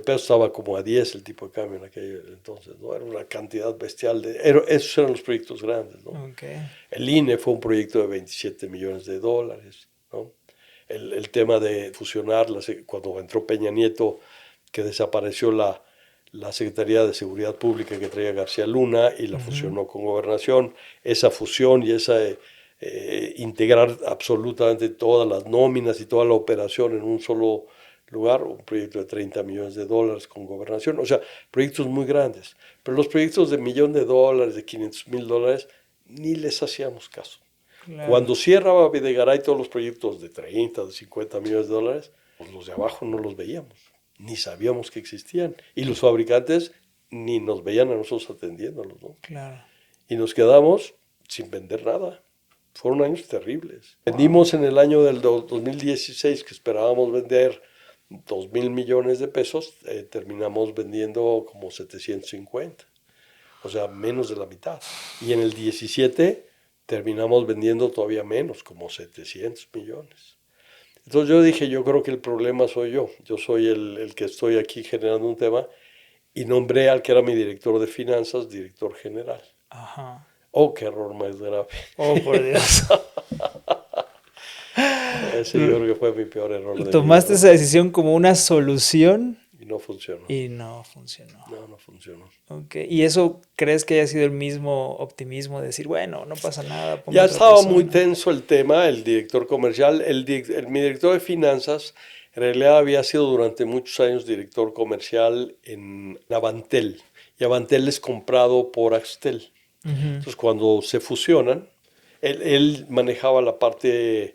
pesos, estaba como a 10 el tipo de cambio en aquel entonces, ¿no? Era una cantidad bestial esos eran los proyectos grandes, ¿no? Okay. El INE fue un proyecto de $27 millones, ¿no? El tema de fusionar, cuando entró Peña Nieto, que desapareció la Secretaría de Seguridad Pública que traía García Luna y la fusionó con Gobernación, esa fusión y esa integrar absolutamente todas las nóminas y toda la operación en un solo lugar, un proyecto de $30 millones con Gobernación, o sea, proyectos muy grandes, pero los proyectos de $1,000,000, de $500,000, ni les hacíamos caso. Claro. Cuando cierra Videgaray todos los proyectos de 30, de $50 millones, pues los de abajo no los veíamos, ni sabíamos que existían. Y los fabricantes ni nos veían a nosotros atendiéndolos, ¿no? Claro. Y nos quedamos sin vender nada. Fueron años terribles. Vendimos en el año del 2016, que esperábamos vender 2,000 millones de pesos, terminamos vendiendo como 750. O sea, menos de la mitad. Y en el 17 terminamos vendiendo todavía menos, como 700 millones. Entonces yo dije, yo creo que el problema soy yo. Yo soy el que estoy aquí generando un tema y nombré al que era mi director de finanzas, director general. Ajá. Oh, qué error más grave. Oh, por Dios. Ese yo creo que fue mi peor error de Tomaste vida, esa decisión como una solución ¿no? Y no funcionó. y no funcionó. No funcionó. Okay. ¿Y eso crees que haya sido el mismo optimismo de decir, bueno, no pasa nada? Ya estaba muy tenso el tema, el director comercial, mi director de finanzas, en realidad había sido durante muchos años director comercial en Avantel, y Avantel es comprado por Axtel. Entonces cuando se fusionan, él manejaba la parte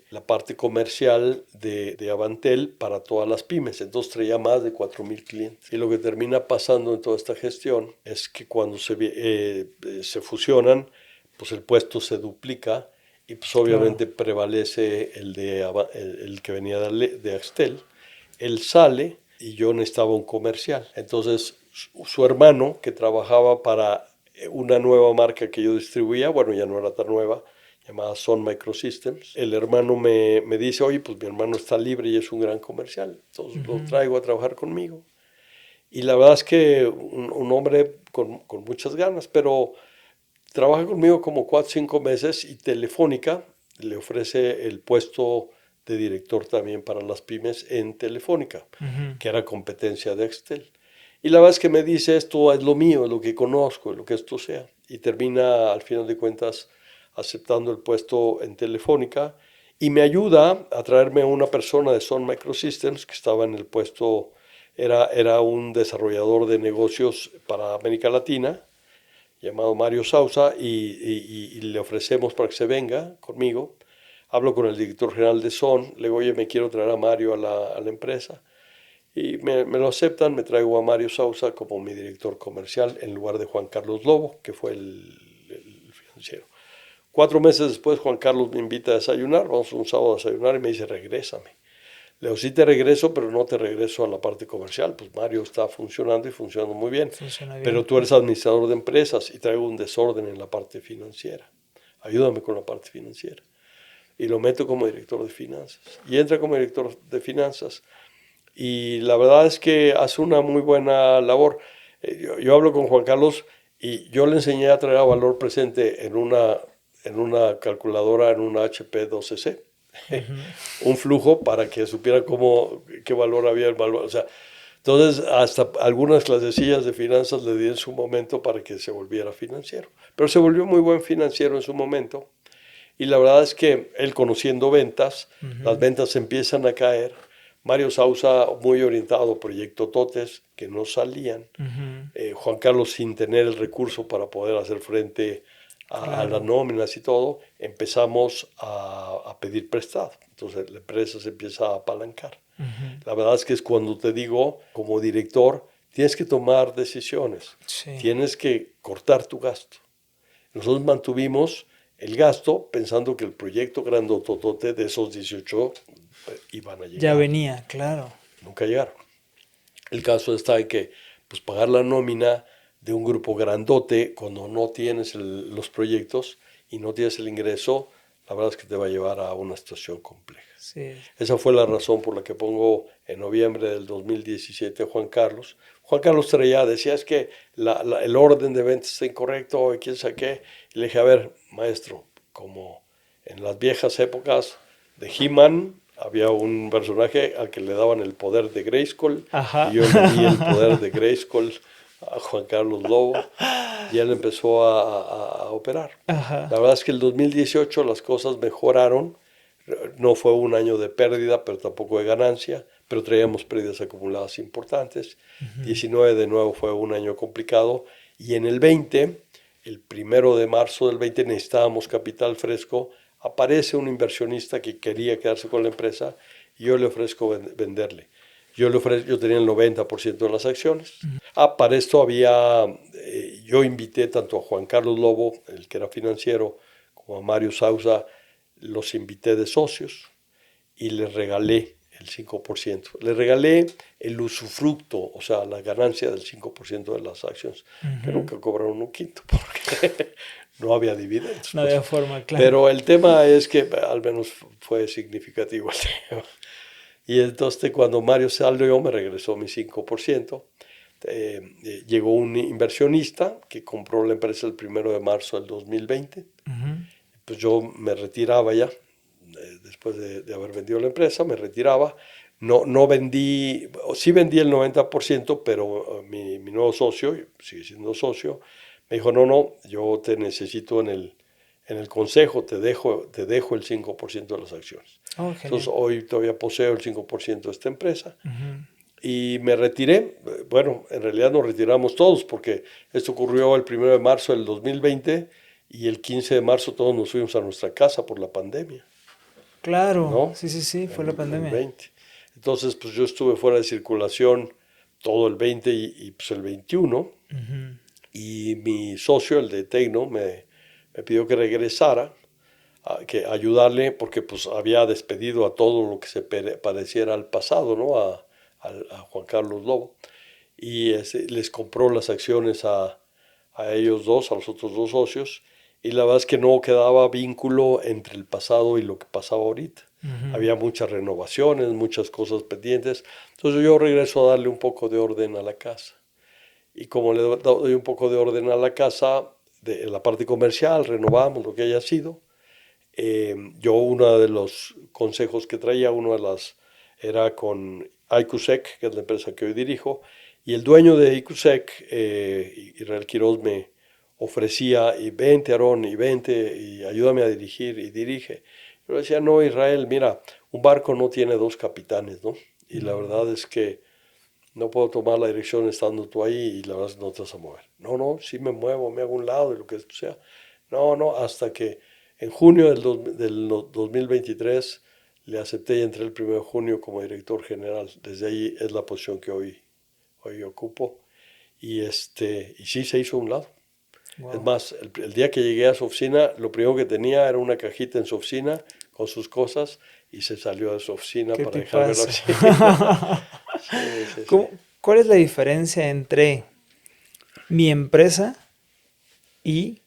comercial de Avantel para todas las pymes, entonces traía más de 4,000 clientes. Y lo que termina pasando en toda esta gestión es que cuando se fusionan, pues el puesto se duplica y pues obviamente prevalece el que venía de Axtel. Él sale y yo necesitaba un comercial. Entonces su hermano, que trabajaba para una nueva marca que yo distribuía, bueno, ya no era tan nueva, llamada Sun Microsystems. El hermano me dice, oye, pues mi hermano está libre y es un gran comercial, entonces lo traigo a trabajar conmigo. Y la verdad es que un hombre con muchas ganas, pero trabaja conmigo como 4 o 5 meses y Telefónica le ofrece el puesto de director también para las pymes en Telefónica, que era competencia de Axtel. Y la verdad es que me dice, esto es lo mío, es lo que conozco, es lo que esto sea. Y termina, al final de cuentas, aceptando el puesto en Telefónica y me ayuda a traerme a una persona de Sun Microsystems que estaba en el puesto, era un desarrollador de negocios para América Latina, llamado Mario Sousa, y le ofrecemos para que se venga conmigo. Hablo con el director general de Sun, le digo, oye, me quiero traer a Mario a la empresa. Y me lo aceptan, me traigo a Mario Sousa como mi director comercial en lugar de Juan Carlos Lobo, que fue el financiero. 4 meses después Juan Carlos me invita a desayunar, vamos un sábado a desayunar y me dice, regrésame. Le digo, sí te regreso, pero no te regreso a la parte comercial, pues Mario está funcionando y funcionando muy bien. Funciona bien. Pero tú eres administrador de empresas y traigo un desorden en la parte financiera. Ayúdame con la parte financiera. Y lo meto como director de finanzas. Y entra como director de finanzas. Y la verdad es que hace una muy buena labor. Yo hablo con Juan Carlos y yo le enseñé a traer a valor presente en una calculadora, en una HP 12C. Un flujo para que supiera qué valor había el valor. O sea, entonces hasta algunas clasecillas de finanzas le di en su momento para que se volviera financiero. Pero se volvió muy buen financiero en su momento. Y la verdad es que él conociendo ventas, las ventas empiezan a caer. Mario Sousa muy orientado a Proyecto Totes, que no salían. Juan Carlos sin tener el recurso para poder hacer frente a las nóminas y todo, empezamos a pedir prestado. Entonces la empresa se empieza a apalancar. La verdad es que es cuando te digo, como director, tienes que tomar decisiones, Sí. tienes que cortar tu gasto. Nosotros mantuvimos el gasto pensando que el proyecto grandototote de esos 18 iban a llegar. Ya venía, claro. Nunca llegaron. El caso está en que pues, pagar la nómina de un grupo grandote cuando no tienes los proyectos y no tienes el ingreso, la verdad es que te va a llevar a una situación compleja. Sí. Esa fue la razón por la que pongo en noviembre del 2017 a Juan Carlos. Juan Carlos traía, decía, es que el orden de ventas está incorrecto y quién sabe qué. Y le dije, a ver, maestro, como en las viejas épocas de He-Man, había un personaje al que le daban el poder de Grayskull. Ajá. Y yo le di el poder de Grayskull a Juan Carlos Lobo y él empezó a operar. Ajá. La verdad es que el 2018 las cosas mejoraron. No fue un año de pérdida, pero tampoco de ganancia, pero traíamos pérdidas acumuladas importantes. 19 de nuevo fue un año complicado y en el 20, el 1 de marzo del 20 necesitábamos capital fresco. Aparece un inversionista que quería quedarse con la empresa y yo le ofrezco venderle. Yo tenía el 90% de las acciones. Para esto yo invité tanto a Juan Carlos Lobo, el que era financiero, como a Mario Sousa, los invité de socios y les regalé el 5%. Les regalé el usufructo, o sea, la ganancia del 5% de las acciones, que nunca cobraron un quinto porque no había dividendos. No había forma, claro. Pero el tema es que al menos fue significativo el tema. Y entonces cuando Mario salió me regresó mi 5%. Llegó un inversionista que compró la empresa el 1 de marzo del 2020. Pues yo me retiraba ya, después de haber vendido la empresa, me retiraba. No vendí, sí vendí el 90%, pero mi nuevo socio, sigue siendo socio, me dijo, no, yo te necesito en el consejo, te dejo el 5% de las acciones. Entonces hoy todavía poseo el 5% de esta empresa. Y me retiré. Bueno, en realidad nos retiramos todos porque esto ocurrió el 1 de marzo del 2020 y el 15 de marzo todos nos fuimos a nuestra casa por la pandemia. Claro, ¿no? sí, fue la pandemia. El 20. Entonces, pues yo estuve fuera de circulación todo el 20 y pues el 21. Y mi socio, el de Tecno, me pidió que regresara, que ayudarle, porque pues había despedido a todo lo que se pareciera al pasado, ¿no? A Juan Carlos Lobo. Y les compró las acciones a ellos dos, a los otros dos socios. Y la verdad es que no quedaba vínculo entre el pasado y lo que pasaba ahorita. Había muchas renovaciones, muchas cosas pendientes. Entonces yo regreso a darle un poco de orden a la casa. Y como le doy un poco de orden a la casa, en la parte comercial, renovamos lo que haya sido. Yo uno de los consejos que traía, era con IQSEC, que es la empresa que hoy dirijo, y el dueño de IQSEC, Israel Quiroz, me ofrecía, y vente Aarón, y vente, y ayúdame a dirigir, y dirige. Yo decía, no, Israel, mira, un barco no tiene dos capitanes, ¿no? Y la verdad es que no puedo tomar la dirección estando tú ahí y la verdad es que no te vas a mover. No, sí me muevo, me hago un lado y lo que sea. No, hasta que en junio del 2023 le acepté y entré el 1 de junio como director general. Desde ahí es la posición que hoy ocupo. Y sí se hizo a un lado. Wow. Es más, el día que llegué a su oficina, lo primero que tenía era una cajita en su oficina con sus cosas y se salió de su oficina para dejarme la oficina. Sí. ¿Cuál es la diferencia entre mi empresa y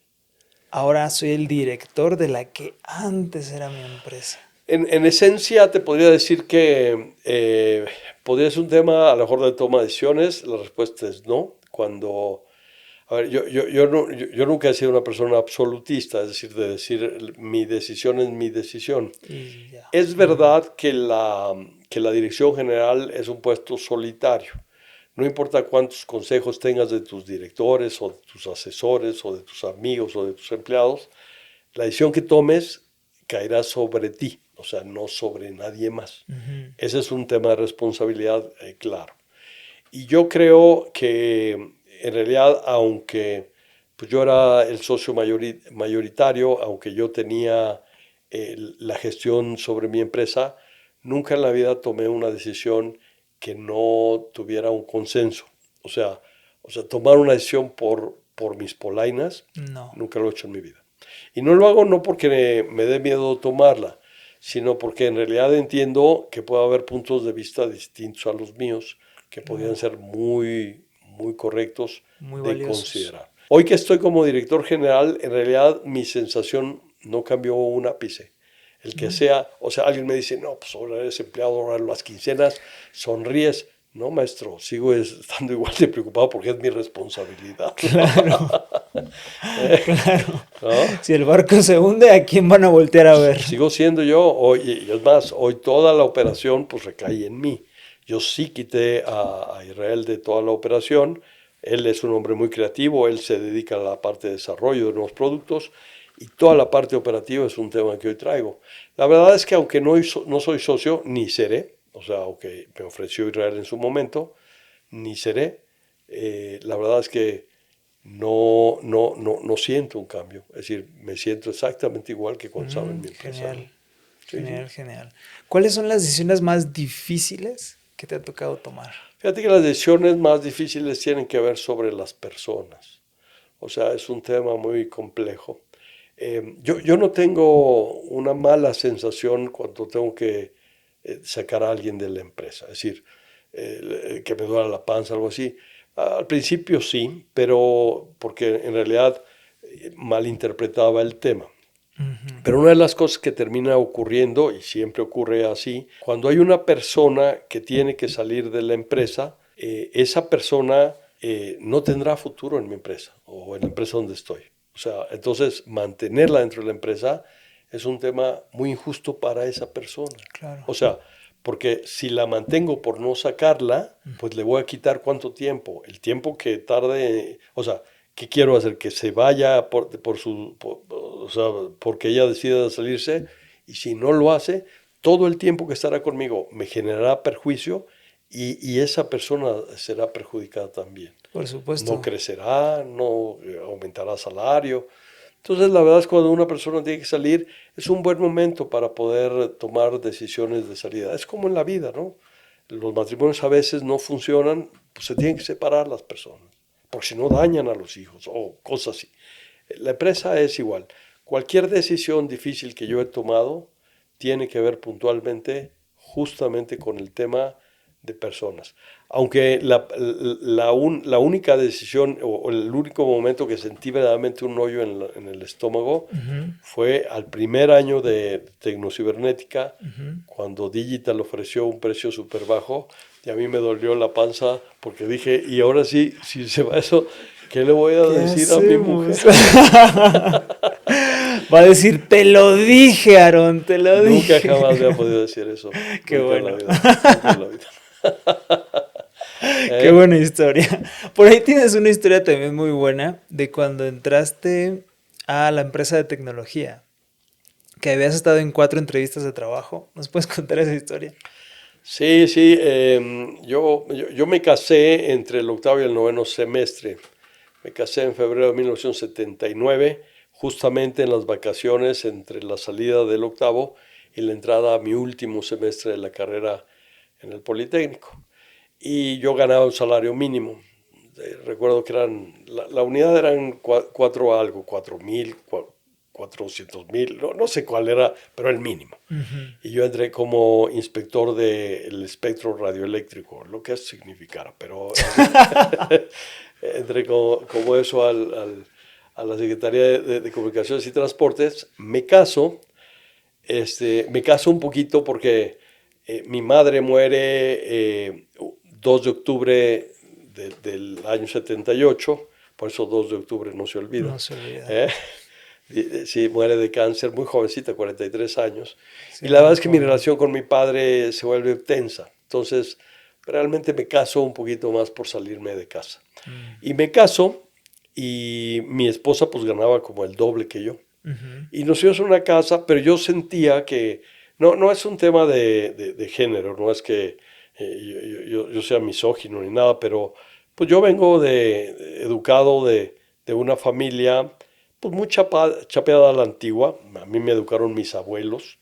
ahora soy el director de la que antes era mi empresa? En esencia te podría decir que podría ser un tema a lo mejor de toma de decisiones. La respuesta es no. A ver, yo nunca he sido una persona absolutista, es decir, de decir mi decisión es mi decisión. Es verdad que la dirección general es un puesto solitario. No importa cuántos consejos tengas de tus directores o de tus asesores o de tus amigos o de tus empleados, la decisión que tomes caerá sobre ti, o sea, no sobre nadie más. Ese es un tema de responsabilidad claro. Y yo creo que en realidad, aunque pues yo era el socio mayoritario, aunque yo tenía la gestión sobre mi empresa, nunca en la vida tomé una decisión que no tuviera un consenso. tomar una decisión por mis polainas, No. nunca lo he hecho en mi vida. Y no lo hago no porque me dé miedo tomarla, sino porque en realidad entiendo que puede haber puntos de vista distintos a los míos que podrían ser muy, muy correctos Muy de valiosos. considerar. Hoy que estoy como director general, en realidad mi sensación no cambió un ápice. El que sea, alguien me dice, no, pues ahora eres empleado, ahora las quincenas, sonríes. No, maestro, sigo estando igual de preocupado porque es mi responsabilidad. Claro. Claro. ¿No? Si el barco se hunde, ¿a quién van a voltear a ver? Sigo siendo yo, hoy, y es más, hoy toda la operación pues recae en mí. Yo sí quité a Israel de toda la operación. Él es un hombre muy creativo, él se dedica a la parte de desarrollo de nuevos productos y toda la parte operativa es un tema que hoy traigo. La verdad es que aunque no soy socio, ni seré, aunque me ofreció Israel en su momento, ni seré, la verdad es que no siento un cambio. Es decir, me siento exactamente igual que cuando estaba en mi empresa. Genial, ¿no? Sí, genial, sí. genial. ¿Cuáles son las decisiones más difíciles que te ha tocado tomar? Fíjate que las decisiones más difíciles tienen que ver sobre las personas. Es un tema muy complejo. Yo no tengo una mala sensación cuando tengo que sacar a alguien de la empresa. Es decir, que me duela la panza, algo así. Al principio sí, pero porque en realidad malinterpretaba el tema. Pero una de las cosas que termina ocurriendo, y siempre ocurre así, cuando hay una persona que tiene que salir de la empresa, esa persona no tendrá futuro en mi empresa o en la empresa donde estoy. Entonces mantenerla dentro de la empresa es un tema muy injusto para esa persona. Claro. Porque si la mantengo por no sacarla, pues le voy a quitar cuánto tiempo, el tiempo que tarde, ¿qué quiero hacer? Que se vaya porque ella decida salirse, y si no lo hace, todo el tiempo que estará conmigo me generará perjuicio y esa persona será perjudicada también. Por supuesto. No crecerá, no aumentará salario. Entonces, la verdad es que cuando una persona tiene que salir, es un buen momento para poder tomar decisiones de salida. Es como en la vida, ¿no? Los matrimonios a veces no funcionan, pues se tienen que separar las personas, porque si no dañan a los hijos o cosas así. La empresa es igual. Cualquier decisión difícil que yo he tomado tiene que ver puntualmente justamente con el tema de personas. Aunque la única decisión o el único momento que sentí verdaderamente un hoyo en el estómago fue al primer año de Tecnocibernética, cuando Digital ofreció un precio súper bajo, y a mí me dolió la panza porque dije, y ahora sí, si se va eso, ¿qué le voy a decir a mi mujer? Va a decir, te lo dije, Aarón, te lo dije. Nunca jamás me ha podido decir eso. Qué nunca bueno. En la vida, nunca en la vida. Qué buena historia. Por ahí tienes una historia también muy buena de cuando entraste a la empresa de tecnología, que habías estado en 4 entrevistas de trabajo. ¿Nos puedes contar esa historia? Sí, sí. Yo me casé entre el octavo y el noveno semestre. Me casé en febrero de 1979, justamente en las vacaciones entre la salida del octavo y la entrada a mi último semestre de la carrera en el Politécnico. Y yo ganaba un salario mínimo. Recuerdo que la unidad eran 4.000, 400.000, no sé cuál era, pero el mínimo. Y yo entré como inspector del espectro radioeléctrico, lo que eso significara, pero entré como eso a la Secretaría de Comunicaciones y Transportes. Me caso un poquito porque mi madre muere 2 de octubre del año 78, por eso 2 de octubre no se olvida. No se olvida. Sí, muere de cáncer, muy jovencita, 43 años. Sí, y la verdad es que mi joven. relación con mi padre se vuelve tensa. Entonces, realmente me caso un poquito más por salirme de casa. Y me caso y mi esposa pues ganaba como el doble que yo. Y nos fuimos a una casa, pero yo sentía que no es un tema de género, no es que yo sea misógino ni nada, pero pues yo vengo educado de una familia pues muy chapeada a la antigua. A mí me educaron mis abuelos.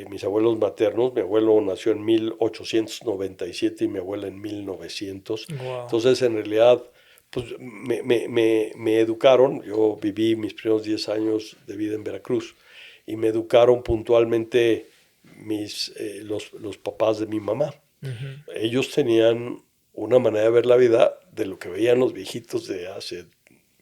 mis abuelos maternos. Mi abuelo nació en 1897 y mi abuela en 1900. Wow. Entonces, en realidad, pues me educaron. Yo viví mis primeros 10 años de vida en Veracruz y me educaron puntualmente los papás de mi mamá. Uh-huh. Ellos tenían una manera de ver la vida de lo que veían los viejitos de hace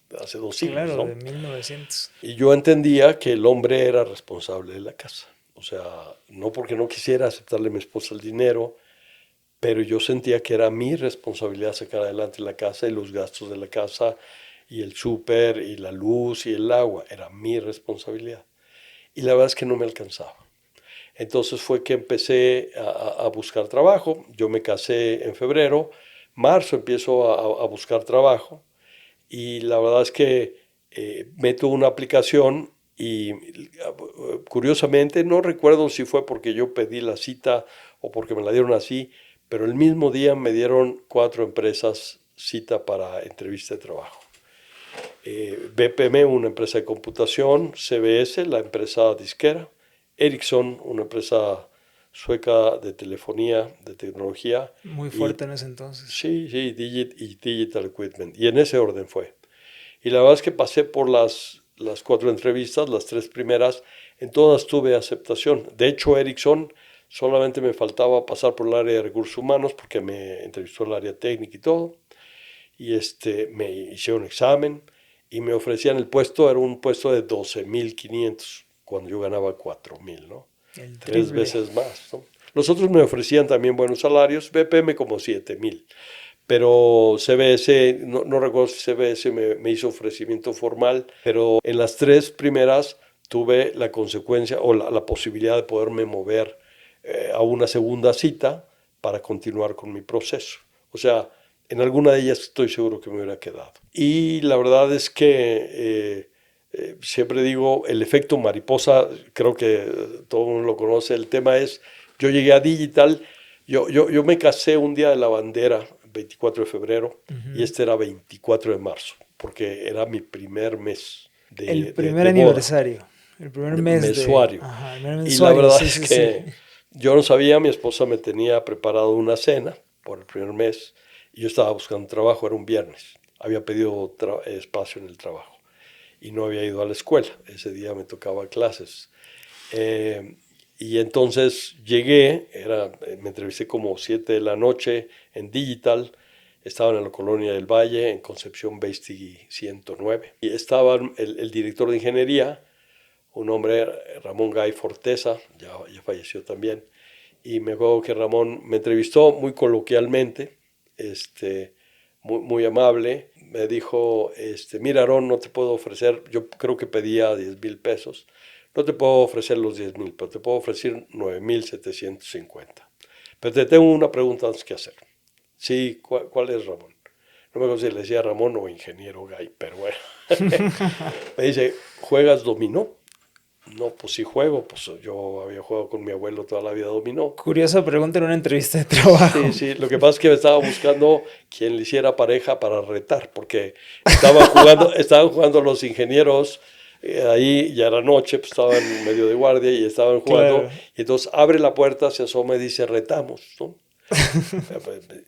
2 siglos, Claro, ¿no? de 1900. Y yo entendía que el hombre era responsable de la casa. O sea, no porque no quisiera aceptarle a mi esposa el dinero, pero yo sentía que era mi responsabilidad sacar adelante la casa y los gastos de la casa y el súper y la luz y el agua. Era mi responsabilidad. Y la verdad es que no me alcanzaba. Entonces fue que empecé a buscar trabajo. Yo me casé en febrero. Marzo empiezo a buscar trabajo. Y la verdad es que meto una aplicación y curiosamente no recuerdo si fue porque yo pedí la cita o porque me la dieron así, pero el mismo día me dieron 4 empresas cita para entrevista de trabajo. BPM, una empresa de computación, CBS, la empresa disquera, Ericsson, una empresa sueca de telefonía, de tecnología. Muy Y fuerte en ese entonces. sí, Digital Equipment. Y en ese orden fue. Y la verdad es que pasé por las 4 entrevistas, las 3 primeras, en todas tuve aceptación. De hecho, Ericsson solamente me faltaba pasar por el área de recursos humanos porque me entrevistó el área técnica y todo. Y me hicieron un examen y me ofrecían el puesto, era un puesto de 12,500 cuando yo ganaba 4,000, ¿no? El 3 triple. veces más, ¿no? Los otros me ofrecían también buenos salarios, BPM como 7,000. Pero CBS, no recuerdo si CBS me hizo ofrecimiento formal, pero en las 3 primeras tuve la consecuencia o la posibilidad de poderme mover a una segunda cita para continuar con mi proceso. O sea, en alguna de ellas estoy seguro que me hubiera quedado. Y la verdad es que siempre digo, el efecto mariposa, creo que todo el mundo lo conoce, el tema es, yo llegué a Digital, yo me casé un día de la bandera, 24 de febrero, y Uh-huh. este era 24 de marzo, porque era mi primer mes El de, primer de boda, aniversario. El primer de mes de... mensuario. Ajá, el primer Y la mensuario, verdad sí, es sí, sí. que yo no sabía, mi esposa me tenía preparado una cena por el primer mes, y yo estaba buscando trabajo, era un viernes, había pedido espacio en el trabajo, y no había ido a la escuela, ese día me tocaba clases. Eh, y entonces llegué, me entrevisté como 7 de la noche en Digital, estaban en la Colonia del Valle, en Concepción Beistegui 109. Y estaba el director de ingeniería, un hombre, Ramón Gay Forteza, ya falleció también. Y me acuerdo que Ramón me entrevistó muy coloquialmente, muy amable. Me dijo, mira, Aarón, no te puedo ofrecer, yo creo que pedía 10,000 pesos. No te puedo ofrecer los 10,000, pero te puedo ofrecer 9,750. Pero te tengo una pregunta antes que hacer. Sí, ¿cuál es, Ramón? No me acuerdo si le decía Ramón o ingeniero Gay, pero bueno. Me dice, ¿juegas dominó? No, pues sí juego, pues yo había jugado con mi abuelo toda la vida dominó. Curiosa pregunta en una entrevista de Sí, trabajo. sí, lo que pasa es que estaba buscando quien le hiciera pareja para retar, porque estaban jugando los ingenieros, ahí ya era noche, pues estaban en medio de guardia y estaban jugando, Claro. y entonces abre la puerta, se asoma y dice, retamos, ¿no?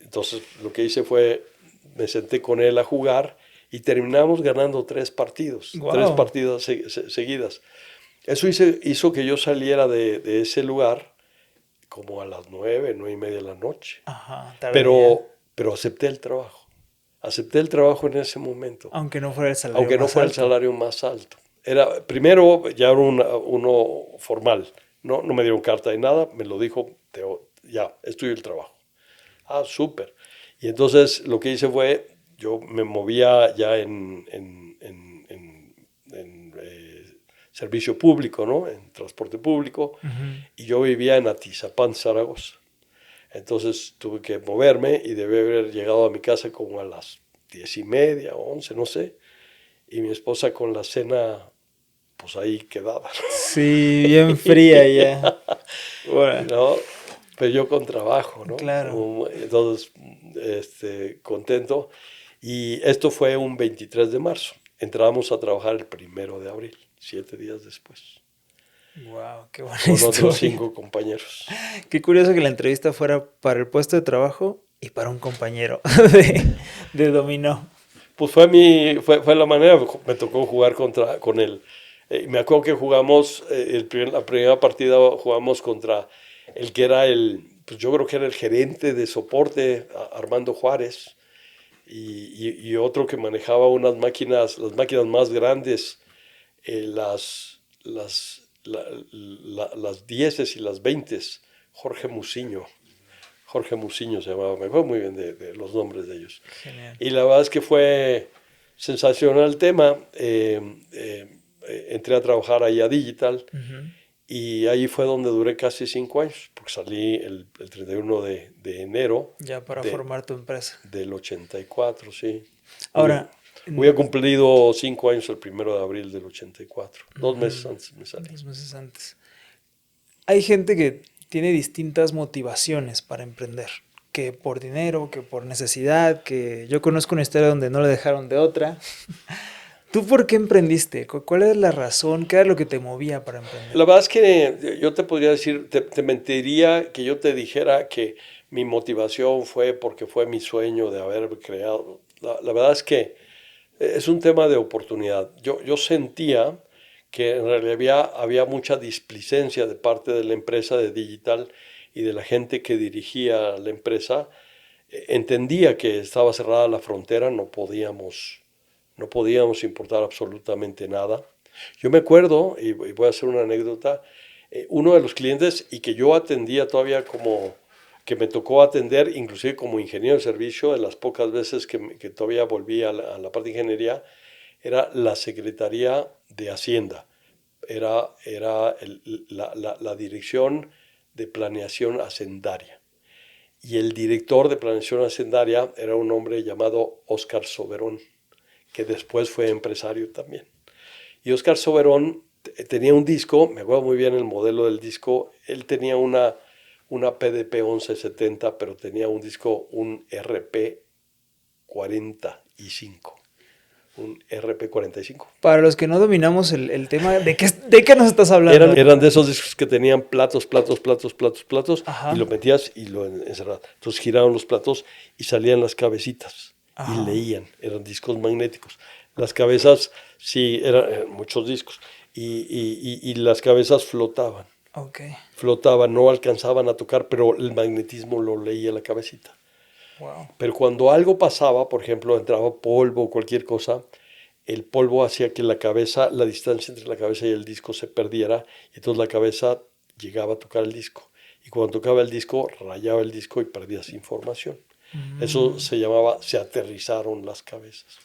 Entonces lo que hice fue, me senté con él a jugar y terminamos ganando 3 partidos, tres Wow. partidas seguidas. Eso hizo que yo saliera de ese lugar como a las 9:30 de la noche. Ajá, tarde ya. Pero acepté el trabajo. Acepté el trabajo en ese momento, Aunque no fuera el salario aunque no más fuera el alto. salario más alto. Primero ya era uno formal. No me dieron carta de nada, me lo dijo, ya, estoy el trabajo. Ah, súper. Y entonces lo que hice fue, yo me movía ya en servicio público, ¿no? En transporte público, Ujú. y yo vivía en Atizapán, Zaragoza. Entonces tuve que moverme y debí haber llegado a mi casa como a las 10:30 o 11, no sé, y mi esposa con la cena, pues ahí quedada, Sí, bien fría ya. Bueno, ¿no? Pero yo con trabajo, ¿no? claro. Entonces, contento. Y esto fue un 23 de marzo. Entramos a trabajar el 1 de abril, 7 días después. Wow, qué buena con historia. otros 5 compañeros. Qué curioso que la entrevista fuera para el puesto de trabajo y para un compañero de dominó. Pues fue la manera, me tocó jugar con él. Me acuerdo que jugamos, la primera partida jugamos contra el que era pues yo creo que era el gerente de soporte, Armando Juárez, y otro que manejaba las máquinas más grandes, las 10 y las 20, Jorge Muciño. Jorge Muciño se llamaba, me acuerdo muy bien de los nombres de ellos. Genial. Y la verdad es que fue sensacional el tema. Entré a trabajar ahí a Digital y ahí fue donde duré casi 5 años, porque salí el 31 de enero. Ya para formar tu empresa. Del 84, sí. Ahora, Hubiera cumplido 5 años el 1 de abril del 84. 2 meses antes me salí. 2 meses antes. Hay gente que tiene distintas motivaciones para emprender, que por dinero, que por necesidad, que yo conozco una historia donde no le dejaron de otra. ¿Tú por qué emprendiste? ¿Cuál es la razón? ¿Qué era lo que te movía para emprender? La verdad es que yo te podría decir, te mentiría que yo te dijera que mi motivación fue porque fue mi sueño de haber creado. La verdad es que es un tema de oportunidad. Yo sentía que en realidad había mucha displicencia de parte de la empresa de Digital y de la gente que dirigía la empresa. Entendía que estaba cerrada la frontera, no podíamos importar absolutamente nada. Yo me acuerdo, y voy a hacer una anécdota, uno de los clientes y que yo atendía todavía que me tocó atender, inclusive como ingeniero de servicio, de las pocas veces que todavía volví a la parte de ingeniería, era la Secretaría de Hacienda. Era la Dirección de Planeación Hacendaria. Y el director de Planeación Hacendaria era un hombre llamado Óscar Soberón, que después fue empresario también. Y Óscar Soberón tenía un disco, me acuerdo muy bien el modelo del disco, él tenía una PDP 1170, pero tenía un disco, un RP45. Un RP45. Para los que no dominamos el tema, ¿de qué nos estás hablando? Eran de esos discos que tenían platos, Ajá. y lo metías y lo encerrabas. Entonces giraban los platos y salían las cabecitas. Ajá. Y leían, eran discos magnéticos. Las cabezas, sí, eran muchos discos, y las cabezas flotaban. Okay. Flotaban, no alcanzaban a tocar, pero el magnetismo lo leía la cabecita. Wow. Pero cuando algo pasaba, por ejemplo, entraba polvo o cualquier cosa, el polvo hacía que la distancia entre la cabeza y el disco se perdiera, y entonces la cabeza llegaba a tocar el disco. Y cuando tocaba el disco, rayaba el disco y perdías información. Eso se aterrizaron las cabezas.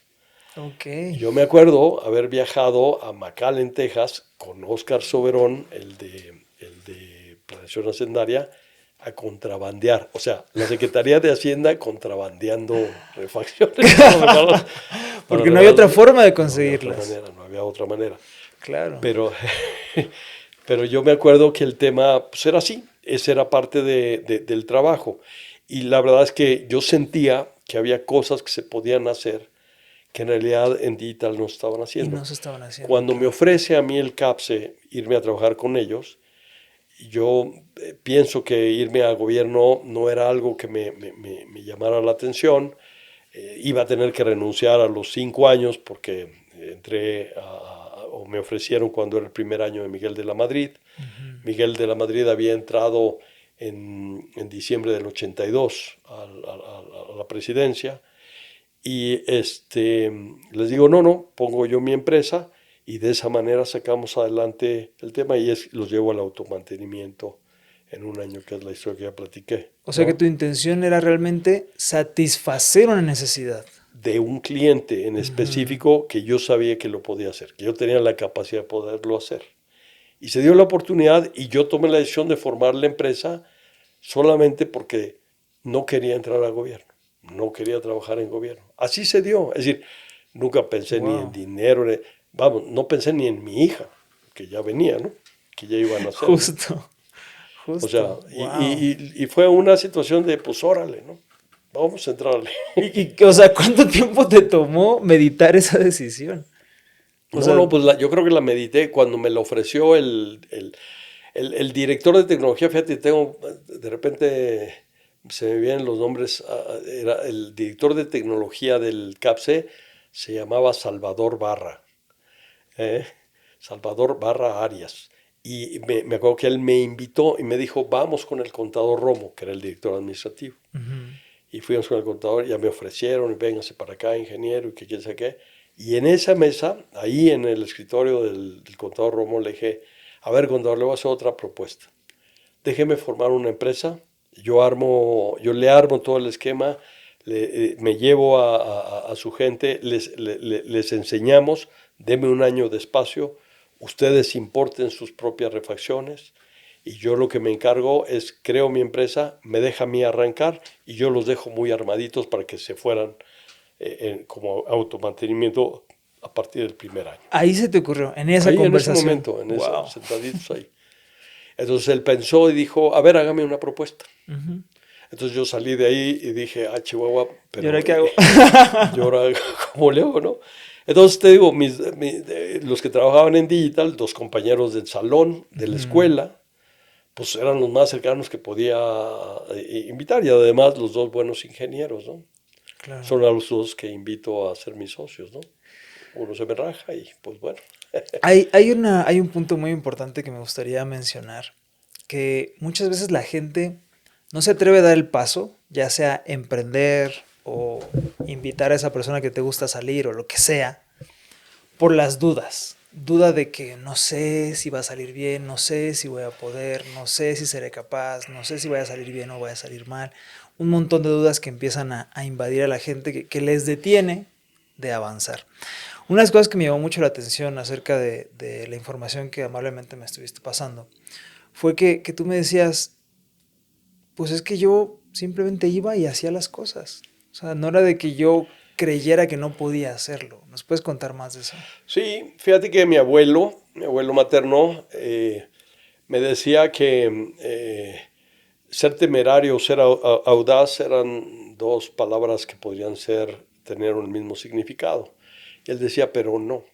Okay. Yo me acuerdo haber viajado a McAllen, Texas, con Óscar Soberón, el de Planeación Hacendaria, a contrabandear. O sea, la Secretaría de Hacienda contrabandeando refacciones. Porque no había otra forma de conseguirlas. No había otra manera. Claro. Pero yo me acuerdo que el tema pues era así. Esa era parte del trabajo. Y la verdad es que yo sentía que había cosas que se podían hacer que en realidad en Digital no estaban haciendo. Y no se estaban haciendo. Cuando me ofrece a mí el CAPSE irme a trabajar con ellos, yo pienso que irme al gobierno no era algo que me llamara la atención. Iba a tener que renunciar a los 5 años porque o me ofrecieron cuando era el primer año de Miguel de la Madrid. Uh-huh. Miguel de la Madrid había entrado en diciembre del 82 a la presidencia. Y les digo, no, pongo yo mi empresa y de esa manera sacamos adelante el tema y los llevo al automantenimiento en un año, que es la historia que ya platiqué. O sea, ¿no? Que tu intención era realmente satisfacer una necesidad. De un cliente en específico que yo sabía que lo podía hacer, que yo tenía la capacidad de poderlo hacer. Y se dio la oportunidad y yo tomé la decisión de formar la empresa solamente porque no quería entrar al gobierno. No quería trabajar en gobierno. Así se dio. Es decir, nunca pensé ni en dinero. No pensé ni en mi hija, que ya venía, ¿no? Que ya iban a nacer. Justo. O sea, y fue una situación de, pues, órale, ¿no? Vamos a entrarle. O sea, ¿cuánto tiempo te tomó meditar esa decisión? O sea, No, pues yo creo que la medité cuando me la ofreció el director de tecnología. Fíjate, de repente se me vienen los nombres. Era el director de tecnología del CAPSE, se llamaba Salvador Barra. ¿eh? Salvador Barra Arias. Y me acuerdo que él me invitó y me dijo, vamos con el contador Romo, que era el director administrativo. ujú. Y fuimos con el contador, ya me ofrecieron, y véngase para acá, ingeniero, y que quién sabe qué. Y en esa mesa, ahí en el escritorio del contador Romo, le dije, a ver, contador, le voy a hacer otra propuesta. Déjeme formar una empresa, yo le armo todo el esquema, me llevo a su gente, les enseñamos, deme un año de espacio, ustedes importen sus propias refacciones, y yo lo que me encargo es, creo mi empresa, me deja a mí arrancar y yo los dejo muy armaditos para que se fueran como automantenimiento a partir del primer año. Ahí se te ocurrió, en esa Ahí en ese conversación. momento, Wow. sentaditos ahí. Entonces él pensó y dijo, a ver, hágame una propuesta. Ujú. Entonces yo salí de ahí y dije, Chihuahua, ¿Y ahora pero qué hago? yo ahora, ¿cómo le hago, no? Entonces te digo, los que trabajaban en digital, dos compañeros del salón, de la Ujú. escuela, pues eran los más cercanos que podía invitar, y además los dos buenos ingenieros, ¿no? Claro. Son a los dos que invito a ser mis socios, ¿no? Uno se me raja y pues bueno. Hay un punto muy importante que me gustaría mencionar, que muchas veces la gente no se atreve a dar el paso, ya sea emprender o invitar a esa persona que te gusta a salir o lo que sea, por las dudas. Duda de que no sé si va a salir bien, no sé si voy a poder, no sé si seré capaz, no sé si voy a salir bien o voy a salir mal. Un montón de dudas que empiezan a invadir a la gente que les detiene de avanzar. Una de las cosas que me llamó mucho la atención acerca de la información que amablemente me estuviste pasando fue que tú me decías, pues es que yo simplemente iba y hacía las cosas. O sea, no era de que yo creyera que no podía hacerlo. ¿Nos puedes contar más de eso? Sí, fíjate que mi abuelo materno, me decía que ser temerario o ser audaz eran dos palabras que podrían tener un mismo significado. Y él decía, pero no.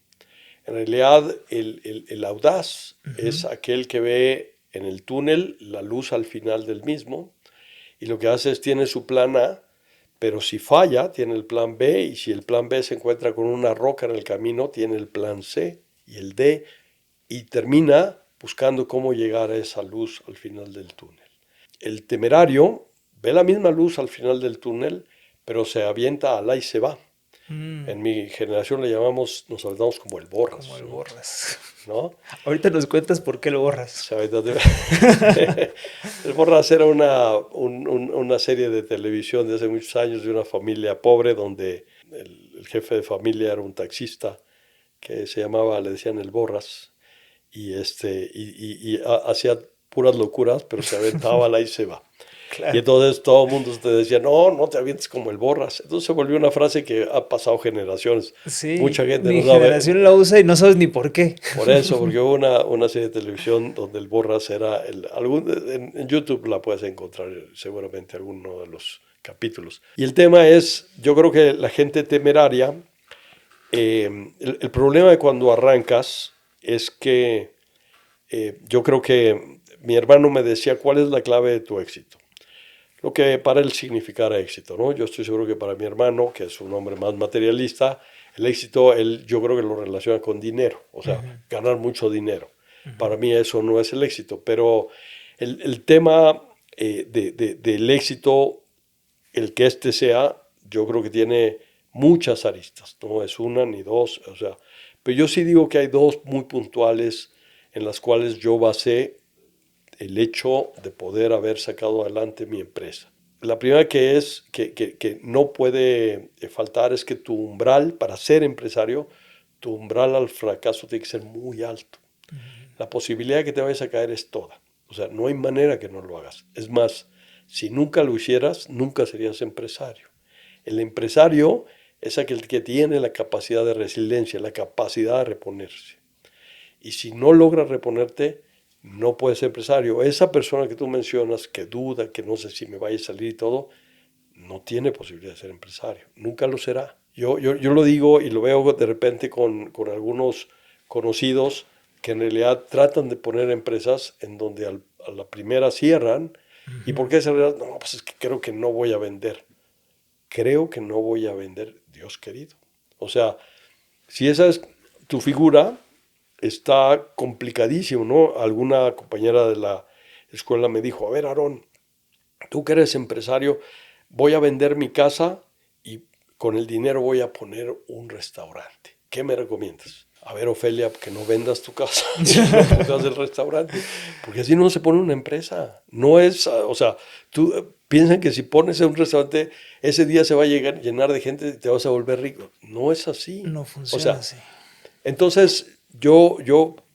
En realidad, el audaz es Ujú. aquel que ve en el túnel la luz al final del mismo, y lo que hace es tiene su plan A, pero si falla, tiene el plan B, y si el plan B se encuentra con una roca en el camino, tiene el plan C y el D, y termina buscando cómo llegar a esa luz al final del túnel. El temerario ve la misma luz al final del túnel, pero se avienta ala y se va. Mm, En mi generación nos aventamos como el como borras, el ¿no? borras. ¿No? Ahorita nos cuentas por qué lo borras. Se aventó el borras era una serie de televisión de hace muchos años de una familia pobre donde el jefe de familia era un taxista que se llamaba, le decían el borras, y hacía puras locuras, pero se aventaba ala y se va. Y Claro. entonces todo el mundo te decía, no, no te avientes como el borras. Entonces se volvió una frase que ha pasado generaciones. Sí, Mucha gente mi no sabe generación la usa y no sabes ni por qué. por eso, porque hubo una serie de televisión donde el borras era, en YouTube la puedes encontrar seguramente alguno de los capítulos. Y el tema es, yo creo que la gente temeraria, el problema de cuando arrancas es que yo creo que mi hermano me decía, ¿cuál es la clave de tu éxito? Lo que para él significara éxito, ¿no? Yo estoy seguro que para mi hermano, que es un hombre más materialista, el éxito, yo creo que lo relaciona con dinero, o sea, Ujú, ganar mucho dinero. ujú. Para mí eso no es el éxito, pero el tema del éxito, el que este sea, yo creo que tiene muchas aristas, no es una ni dos, o sea, pero yo sí digo que hay dos muy puntuales en las cuales yo basé el hecho de poder haber sacado adelante mi empresa. La primera que no puede faltar es que tu umbral para ser empresario, tu umbral al fracaso tiene que ser muy alto. La posibilidad de que te vayas a caer es toda. O sea, no hay manera que no lo hagas. Es más, si nunca lo hicieras, nunca serías empresario. El empresario es aquel que tiene la capacidad de resiliencia, la capacidad de reponerse. Y si no logras reponerte, no puedes ser empresario. Esa persona que tú mencionas, que duda, que no sé si me vaya a salir y todo, no tiene posibilidad de ser empresario. Nunca lo será. Yo lo digo y lo veo de repente con algunos conocidos que en realidad tratan de poner empresas en donde a la primera cierran. ¿Y por qué cerrar? No, pues es que creo que no voy a vender. Creo que no voy a vender, Dios querido. O sea, si esa es tu figura, está complicadísimo, ¿no? Alguna compañera de la escuela me dijo, a ver, Aarón, tú que eres empresario, voy a vender mi casa y con el dinero voy a poner un restaurante. ¿Qué me recomiendas? A ver, Ofelia, que no vendas tu casa, no pongas el restaurante, porque así no se pone una empresa. No es, o sea, tú piensan que si pones un restaurante, ese día se va a llenar de gente y te vas a volver rico. No es así. No O funciona sea, así. entonces yo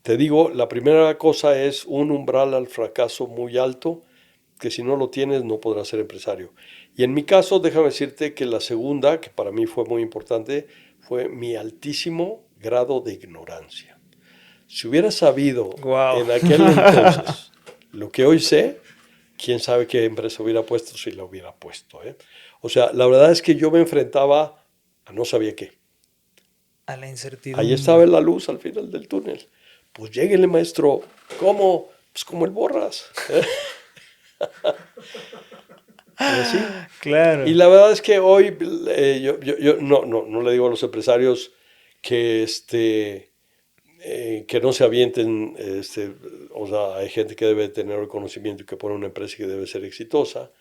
te digo, la primera cosa es un umbral al fracaso muy alto, que si no lo tienes no podrás ser empresario. Y en mi caso, déjame decirte que la segunda, que para mí fue muy importante, fue mi altísimo grado de ignorancia. Si hubiera sabido Wow. en aquel entonces lo que hoy sé, quién sabe qué empresa hubiera puesto si la hubiera puesto, ¿eh? O sea, la verdad es que yo me enfrentaba a no sabía qué. A la Ahí estaba incertidumbre. la luz al final del túnel. Pues lléguele, maestro. ¿Cómo? Pues como el Borras. Y así. Y Claro. la verdad es que hoy yo no le digo a los empresarios que, que no se avienten, o sea, hay gente que debe tener el conocimiento y que pone una empresa que debe ser exitosa,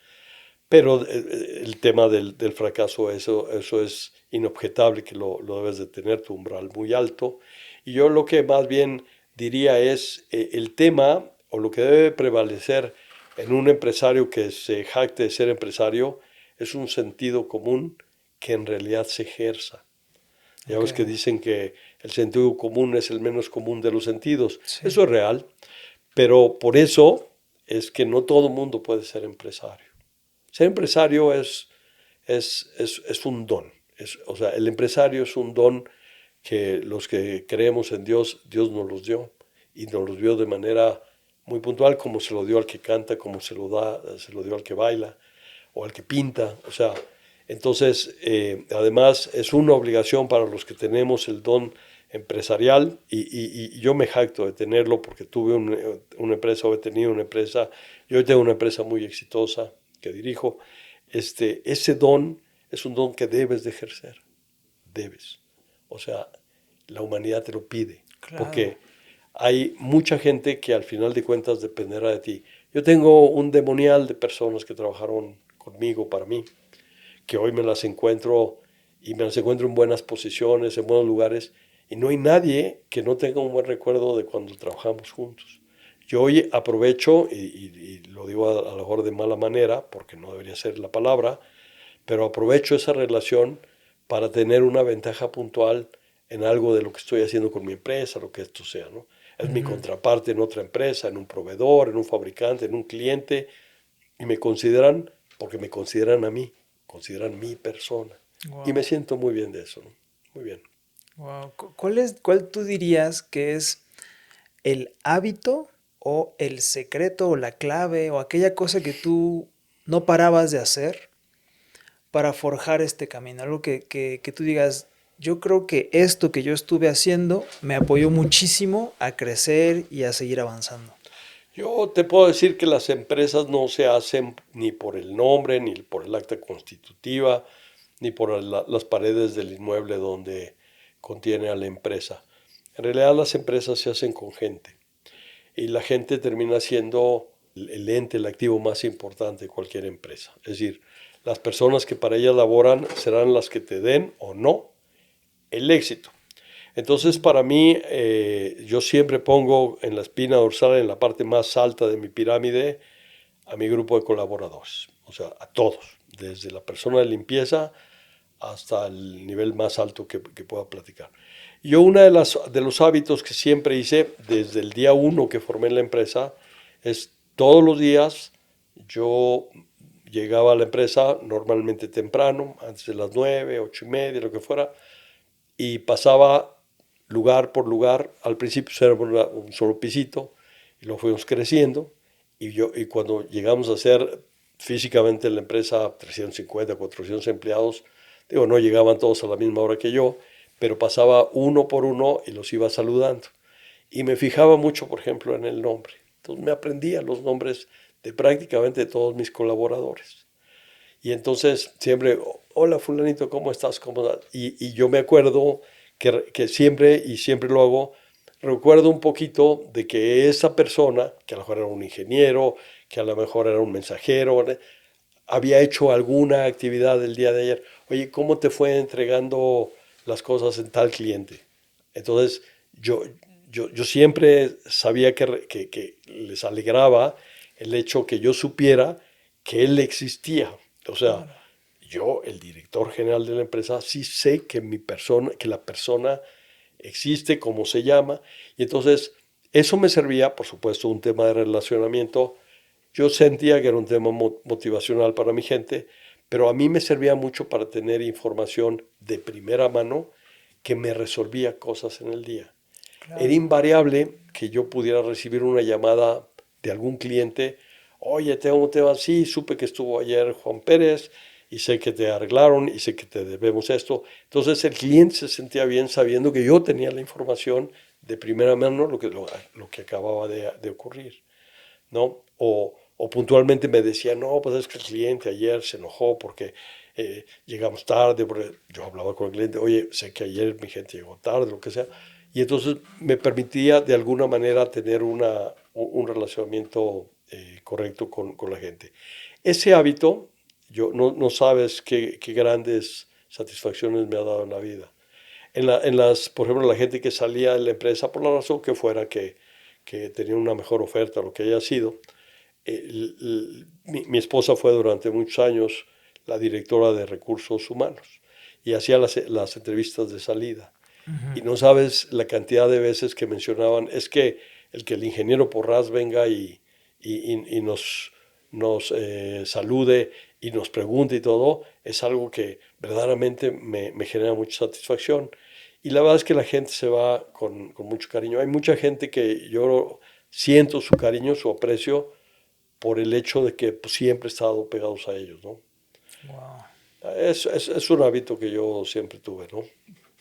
pero el tema del fracaso, eso es inobjetable, que lo debes de tener tu umbral muy alto. Y yo lo que más bien diría es el tema o lo que debe prevalecer en un empresario que se jacte de ser empresario es un sentido común que en realidad se ejerza. Ya Ok. ves que dicen que el sentido común es el menos común de los sentidos. Sí. Eso es real, pero por eso es que no todo el mundo puede ser empresario. Ser empresario es un don. O sea, el empresario es un don que los que creemos en Dios, Dios nos los dio. Y nos los dio de manera muy puntual, como se lo dio al que canta, como se lo dio al que baila o al que pinta. O sea, entonces, además es una obligación para los que tenemos el don empresarial y yo me jacto de tenerlo porque tuve una empresa o he tenido una empresa y hoy tengo una empresa muy exitosa que dirijo. Ese don es un don que debes de ejercer, debes. O sea, la humanidad te lo pide, Claro. porque hay mucha gente que al final de cuentas dependerá de ti. Yo tengo un demonial de personas que trabajaron conmigo para mí, que hoy me las encuentro y me las encuentro en buenas posiciones, en buenos lugares, y no hay nadie que no tenga un buen recuerdo de cuando trabajamos juntos. Yo hoy aprovecho, y lo digo a lo mejor de mala manera, porque no debería ser la palabra, pero aprovecho esa relación para tener una ventaja puntual en algo de lo que estoy haciendo con mi empresa, lo que esto sea, ¿no? Es mi Ujú. contraparte en otra empresa, en un proveedor, en un fabricante, en un cliente, y me consideran, porque me consideran a mí, consideran mi persona. Y me Wow. siento muy bien de eso, ¿no? Muy bien. Wow. ¿Cuál tú dirías que es el hábito o el secreto o la clave o aquella cosa que tú no parabas de hacer para forjar este camino? Algo que tú digas, yo creo que esto que yo estuve haciendo me apoyó muchísimo a crecer y a seguir avanzando. Yo te puedo decir que las empresas no se hacen ni por el nombre, ni por el acta constitutiva, ni por las paredes del inmueble donde contiene a la empresa. En realidad las empresas se hacen con gente y la gente termina siendo el ente, el activo más importante de cualquier empresa. Es decir, las personas que para ella laboran serán las que te den o no el éxito. Entonces, para mí, yo siempre pongo en la espina dorsal, en la parte más alta de mi pirámide, a mi grupo de colaboradores. O sea, a todos, desde la persona de limpieza hasta el nivel más alto que pueda platicar. Yo uno de los hábitos que siempre hice desde el día uno que formé la empresa es todos los días yo llegaba a la empresa normalmente temprano, antes de las 9, 8:30, lo que fuera, y pasaba lugar por lugar. Al principio era un solo pisito y lo fuimos creciendo y cuando llegamos a ser físicamente en la empresa 350, 400 empleados, Digo, no llegaban todos a la misma hora que yo, pero pasaba uno por uno y los iba saludando. Y me fijaba mucho, por ejemplo, en el nombre. Entonces me aprendía los nombres de prácticamente todos mis colaboradores. Y entonces siempre, hola fulanito, ¿cómo estás? ¿Cómo estás? Y yo me acuerdo que siempre, y siempre lo hago, recuerdo un poquito de que esa persona, que a lo mejor era un ingeniero, que a lo mejor era un mensajero, ¿vale? Había hecho alguna actividad el día de ayer. Oye, ¿cómo te fue entregando las cosas en tal cliente? Entonces, yo, yo siempre sabía que les alegraba el hecho que yo supiera que él existía. O sea, Claro. yo, el director general de la empresa, sí sé que mi persona, que la persona existe, cómo se llama, y entonces eso me servía, por supuesto, un tema de relacionamiento. Yo sentía que era un tema motivacional para mi gente, pero a mí me servía mucho para tener información de primera mano que me resolvía cosas en el día. Era Claro. invariable que yo pudiera recibir una llamada de algún cliente. Oye, tengo un tema así, supe que estuvo ayer Juan Pérez y sé que te arreglaron y sé que te debemos esto. Entonces el cliente se sentía bien sabiendo que yo tenía la información de primera mano lo que acababa de ocurrir, ¿no? O puntualmente me decía, no, pues es que el cliente ayer se enojó porque llegamos tarde, porque yo hablaba con el cliente, oye, sé que ayer mi gente llegó tarde, lo que sea, y entonces me permitía de alguna manera tener un relacionamiento correcto con la gente. Ese hábito, yo no sabes qué grandes satisfacciones me ha dado en la vida. Por ejemplo, la gente que salía de la empresa por la razón que fuera que tenía una mejor oferta, lo que haya sido. Mi esposa fue durante muchos años la directora de recursos humanos y hacía las entrevistas de salida. Ujú. Y no sabes la cantidad de veces que mencionaban, es que el ingeniero Porras venga y nos salude y nos pregunte y todo, es algo que verdaderamente me genera mucha satisfacción. Y la verdad es que la gente se va con mucho cariño. Hay mucha gente que yo siento su cariño, su aprecio, por el hecho de que pues, siempre he estado pegados a ellos, ¿no? Wow. Es un hábito que yo siempre tuve, ¿no?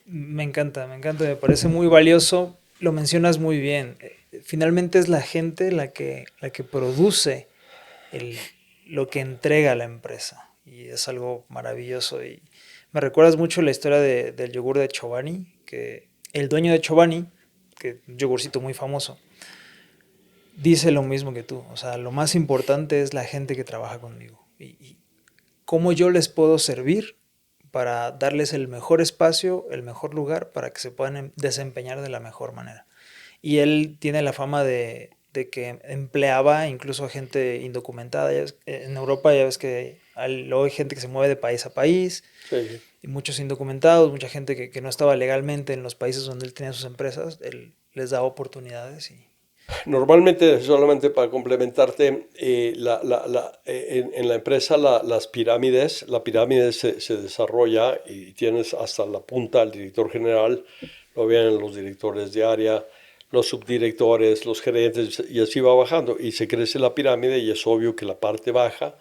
Me encanta, me parece muy valioso. Lo mencionas muy bien. Finalmente es la gente la que produce el, lo que entrega la empresa. Y es algo maravilloso. Y me recuerdas mucho la historia del yogur de Chobani, que el dueño de Chobani, que es un yogurcito muy famoso, dice lo mismo que tú. O sea, lo más importante es la gente que trabaja conmigo. Y cómo yo les puedo servir para darles el mejor espacio, el mejor lugar para que se puedan desempeñar de la mejor manera. Y él tiene la fama de que empleaba incluso a gente indocumentada. En Europa ya ves que luego hay gente que se mueve de país a país, Sí, sí. y muchos indocumentados, mucha gente que no estaba legalmente en los países donde él tenía sus empresas, él les daba oportunidades y... Normalmente, solamente para complementarte, en la empresa la pirámide se desarrolla y tienes hasta la punta al director general, lo vienen los directores de área, los subdirectores, los gerentes y así va bajando y se crece la pirámide y es obvio que la parte baja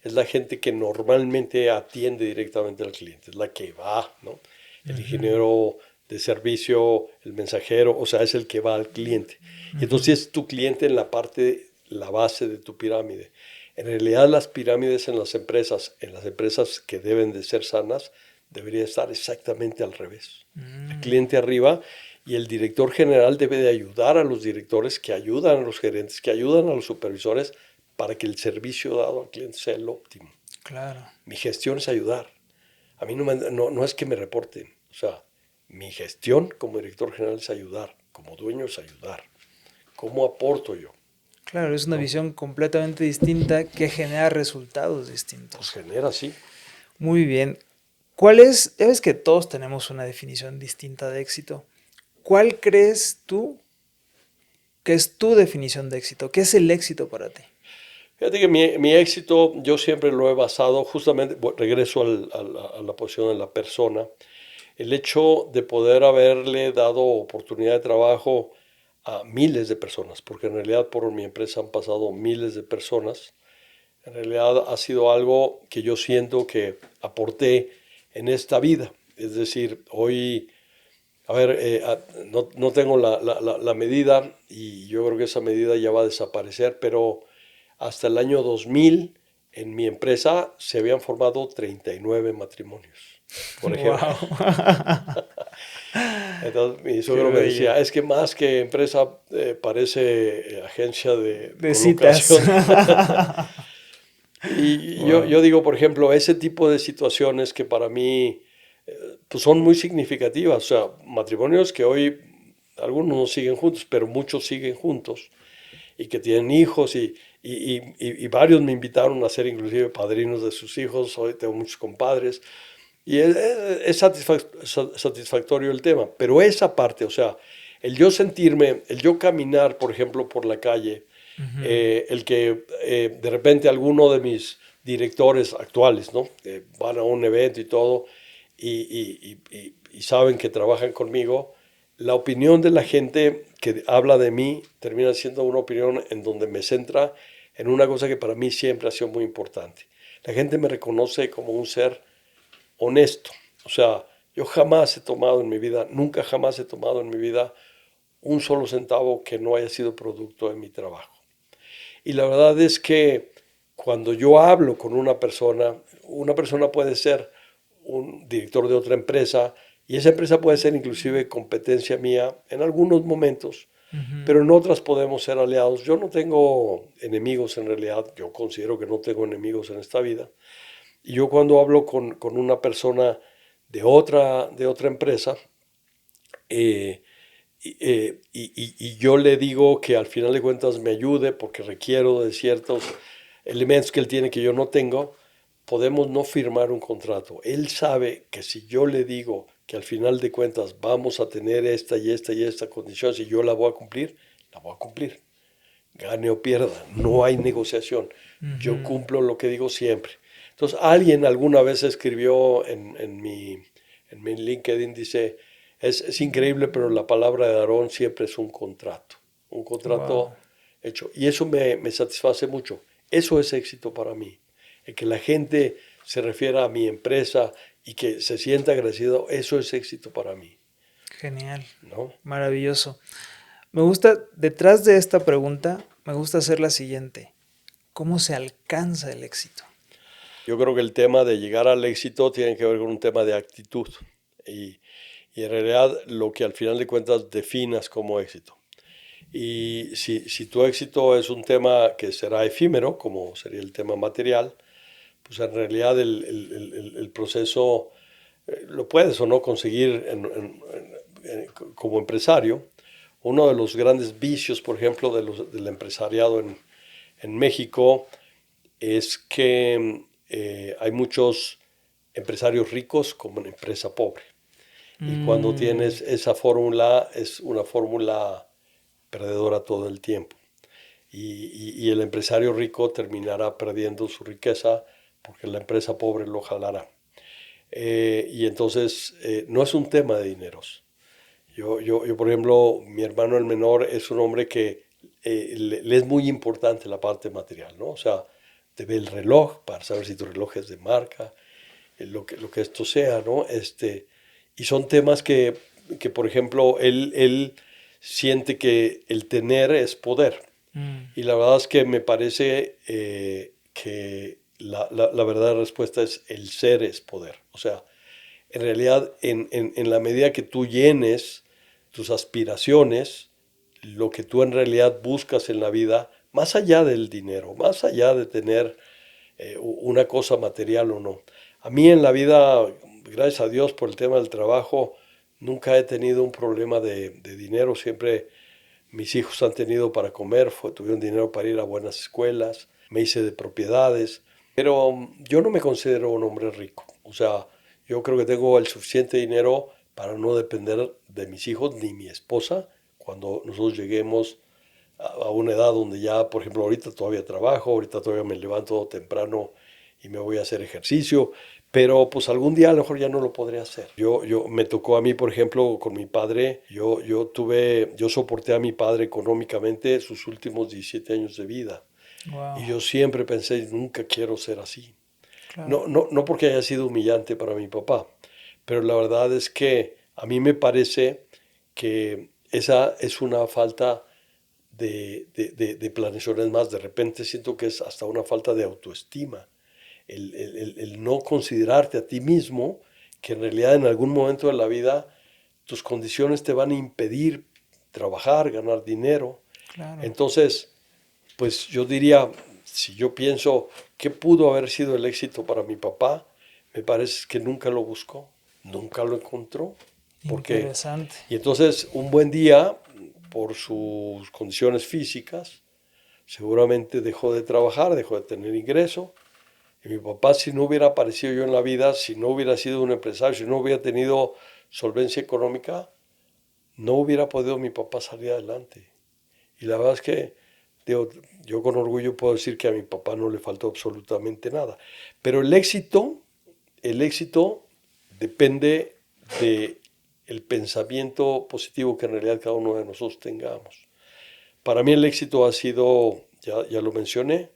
es la gente que normalmente atiende directamente al cliente, es la que va, ¿no? El Ujú, ingeniero de servicio, el mensajero, o sea, es el que va al cliente. Y ujú. entonces es tu cliente en la parte, la base de tu pirámide. En realidad las pirámides en las empresas que deben de ser sanas, debería estar exactamente al revés. El Mm, cliente arriba y el director general debe de ayudar a los directores que ayudan a los gerentes, que ayudan a los supervisores para que el servicio dado al cliente sea el óptimo. claro. Mi gestión es ayudar. A mí no es que me reporten. O sea, mi gestión como director general es ayudar. Como dueño es ayudar. ¿Cómo aporto yo? Claro, es una ¿No? visión completamente distinta que genera resultados Pues distintos. genera así. Muy bien. ¿Cuál es? Ya ves que todos tenemos una definición distinta de éxito. ¿Cuál crees tú que es tu definición de éxito? ¿Qué es el éxito para ti? Fíjate que mi éxito yo siempre lo he basado, justamente, regreso a la posición de la persona, el hecho de poder haberle dado oportunidad de trabajo a miles de personas, porque en realidad por mi empresa han pasado miles de personas. En realidad ha sido algo que yo siento que aporté en esta vida. Es decir, hoy, a ver, no tengo la medida y yo creo que esa medida ya va a desaparecer, pero hasta el año 2000 en mi empresa se habían formado 39 matrimonios, por ejemplo. Wow. Entonces mi Qué suegro me bello. decía, es que más que empresa parece agencia de De citas. colocación. Y Wow. yo digo, por ejemplo, ese tipo de situaciones que para mí pues son muy significativas. O sea, matrimonios que hoy algunos no siguen juntos, pero muchos siguen juntos y que tienen hijos y varios me invitaron a ser inclusive padrinos de sus hijos. Hoy tengo muchos compadres y es satisfactorio el tema. Pero esa parte, o sea, el yo sentirme, el yo caminar, por ejemplo, por la calle, Ujú. el que de repente alguno de mis directores actuales, ¿no? Van a un evento y todo y saben que trabajan conmigo, la opinión de la gente que habla de mí termina siendo una opinión en donde me centra en una cosa que para mí siempre ha sido muy importante. La gente me reconoce como un ser honesto. O sea, yo jamás he tomado en mi vida, nunca jamás he tomado en mi vida un solo centavo que no haya sido producto de mi trabajo. Y la verdad es que cuando yo hablo con una persona puede ser un director de otra empresa y esa empresa puede ser inclusive competencia mía en algunos momentos, Ujú. pero en otras podemos ser aliados. Yo no tengo enemigos en realidad, yo considero que no tengo enemigos en esta vida. Y yo cuando hablo con una persona de otra empresa, eh, y yo le digo que al final de cuentas me ayude porque requiero de ciertos elementos que él tiene que yo no tengo, podemos no firmar un contrato. Él sabe que si yo le digo que al final de cuentas vamos a tener esta y esta y esta condición, si yo la voy a cumplir, la voy a cumplir. Gane o pierda, no hay negociación. Yo Ujú. cumplo lo que digo siempre. Entonces, alguien alguna vez escribió en mi LinkedIn, dice, es increíble, pero la palabra de Aarón siempre es un Wow. contrato hecho. Y eso me satisface mucho. Eso es éxito para mí. El que la gente se refiera a mi empresa y que se sienta agradecido, eso es éxito para mí, Genial. ¿no? Maravilloso. Me gusta, detrás de esta pregunta, me gusta hacer la siguiente. ¿Cómo se alcanza el éxito? Yo creo que el tema de llegar al éxito tiene que ver con un tema de actitud y, y en realidad lo que al final de cuentas definas como éxito. Y si tu éxito es un tema que será efímero, como sería el tema material, pues en realidad el proceso lo puedes o no conseguir como empresario. Uno de los grandes vicios, por ejemplo, del empresariado en México es que hay muchos empresarios ricos como una empresa pobre. Y cuando Mm, tienes esa fórmula, es una fórmula perdedora todo el tiempo. Y el empresario rico terminará perdiendo su riqueza porque la empresa pobre lo jalará. Y entonces no es un tema de dineros. Yo, por ejemplo, mi hermano el menor es un hombre que le es muy importante la parte material, ¿no? O sea, te ve el reloj para saber si tu reloj es de marca, lo que esto sea, ¿no? Y son temas que por ejemplo, él siente que el tener es poder. mm, Y la verdad es que me parece que la verdadera respuesta es el ser es poder. O sea, en realidad, en la medida que tú llenes tus aspiraciones, lo que tú en realidad buscas en la vida, más allá del dinero, más allá de tener una cosa material o no. A mí en la vida, gracias a Dios por el tema del trabajo, nunca he tenido un problema de dinero. Siempre mis hijos han tenido para comer, tuvieron dinero para ir a buenas escuelas, me hice de propiedades, pero yo no me considero un hombre rico. O sea, yo creo que tengo el suficiente dinero para no depender de mis hijos ni mi esposa cuando nosotros lleguemos a una edad donde ya, por ejemplo, ahorita todavía trabajo, ahorita todavía me levanto temprano y me voy a hacer ejercicio, pero pues algún día a lo mejor ya no lo podré hacer. Me tocó a mí, por ejemplo, con mi padre, yo soporté a mi padre económicamente sus últimos 17 años de vida y wow, yo siempre pensé, nunca quiero ser así. Claro. No porque haya sido humillante para mi papá, pero la verdad es que a mí me parece que esa es una falta de planeación. Es más, de repente siento que es hasta una falta de autoestima. El no considerarte a ti mismo, que en realidad en algún momento de la vida tus condiciones te van a impedir trabajar, ganar dinero. Claro. Entonces, pues yo diría, si yo pienso qué pudo haber sido el éxito para mi papá, me parece que nunca lo buscó, nunca lo encontró. Porque, Interesante. y entonces un buen día, por sus condiciones físicas, seguramente dejó de trabajar, dejó de tener ingreso. Y mi papá, si no hubiera aparecido yo en la vida, si no hubiera sido un empresario, si no hubiera tenido solvencia económica, no hubiera podido mi papá salir adelante. Y la verdad es que digo, yo con orgullo puedo decir que a mi papá no le faltó absolutamente nada. Pero el éxito depende de el pensamiento positivo que en realidad cada uno de nosotros tengamos. Para mí el éxito ha sido, ya lo mencioné,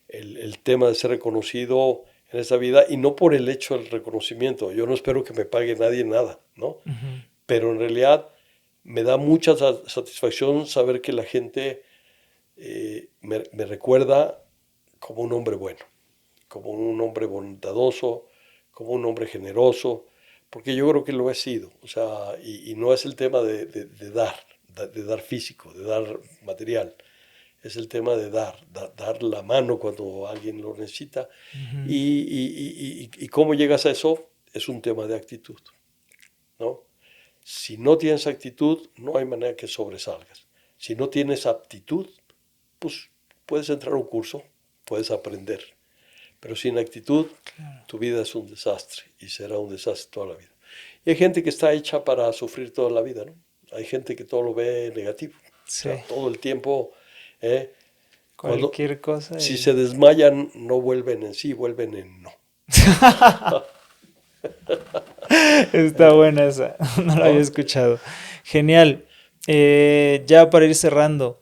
el tema de ser reconocido en esta vida y no por el hecho del reconocimiento. Yo no espero que me pague nadie nada, ¿no? Ujú. Pero en realidad me da mucha satisfacción saber que la gente me recuerda como un hombre bueno, como un hombre bondadoso, como un hombre generoso, porque yo creo que lo he sido. O sea, y no es el tema de dar físico, de dar material. Es el tema de dar la mano cuando alguien lo necesita. Ujú. Y cómo llegas a eso es un tema de actitud, ¿no? Si no tienes actitud, no hay manera que sobresalgas. Si no tienes aptitud, pues puedes entrar a un curso, puedes aprender. Pero sin actitud, Claro. tu vida es un desastre y será un desastre toda la vida. Y hay gente que está hecha para sufrir toda la vida, ¿no? Hay gente que todo lo ve negativo. O Sí. sea, todo el tiempo, ¿eh? Cuando, Cualquier cosa si y... se desmayan, no vuelven en sí, vuelven en no. Está buena esa, no la había ¿No? escuchado. Genial. Ya para ir cerrando,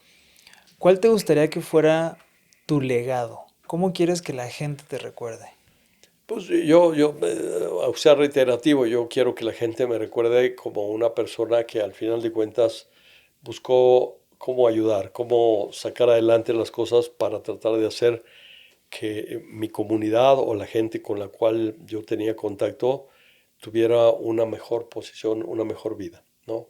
¿cuál te gustaría que fuera tu legado? ¿Cómo quieres que la gente te recuerde? Pues o sea, reiterativo, yo quiero que la gente me recuerde como una persona que al final de cuentas buscó cómo ayudar, cómo sacar adelante las cosas para tratar de hacer que mi comunidad o la gente con la cual yo tenía contacto tuviera una mejor posición, una mejor vida, ¿no?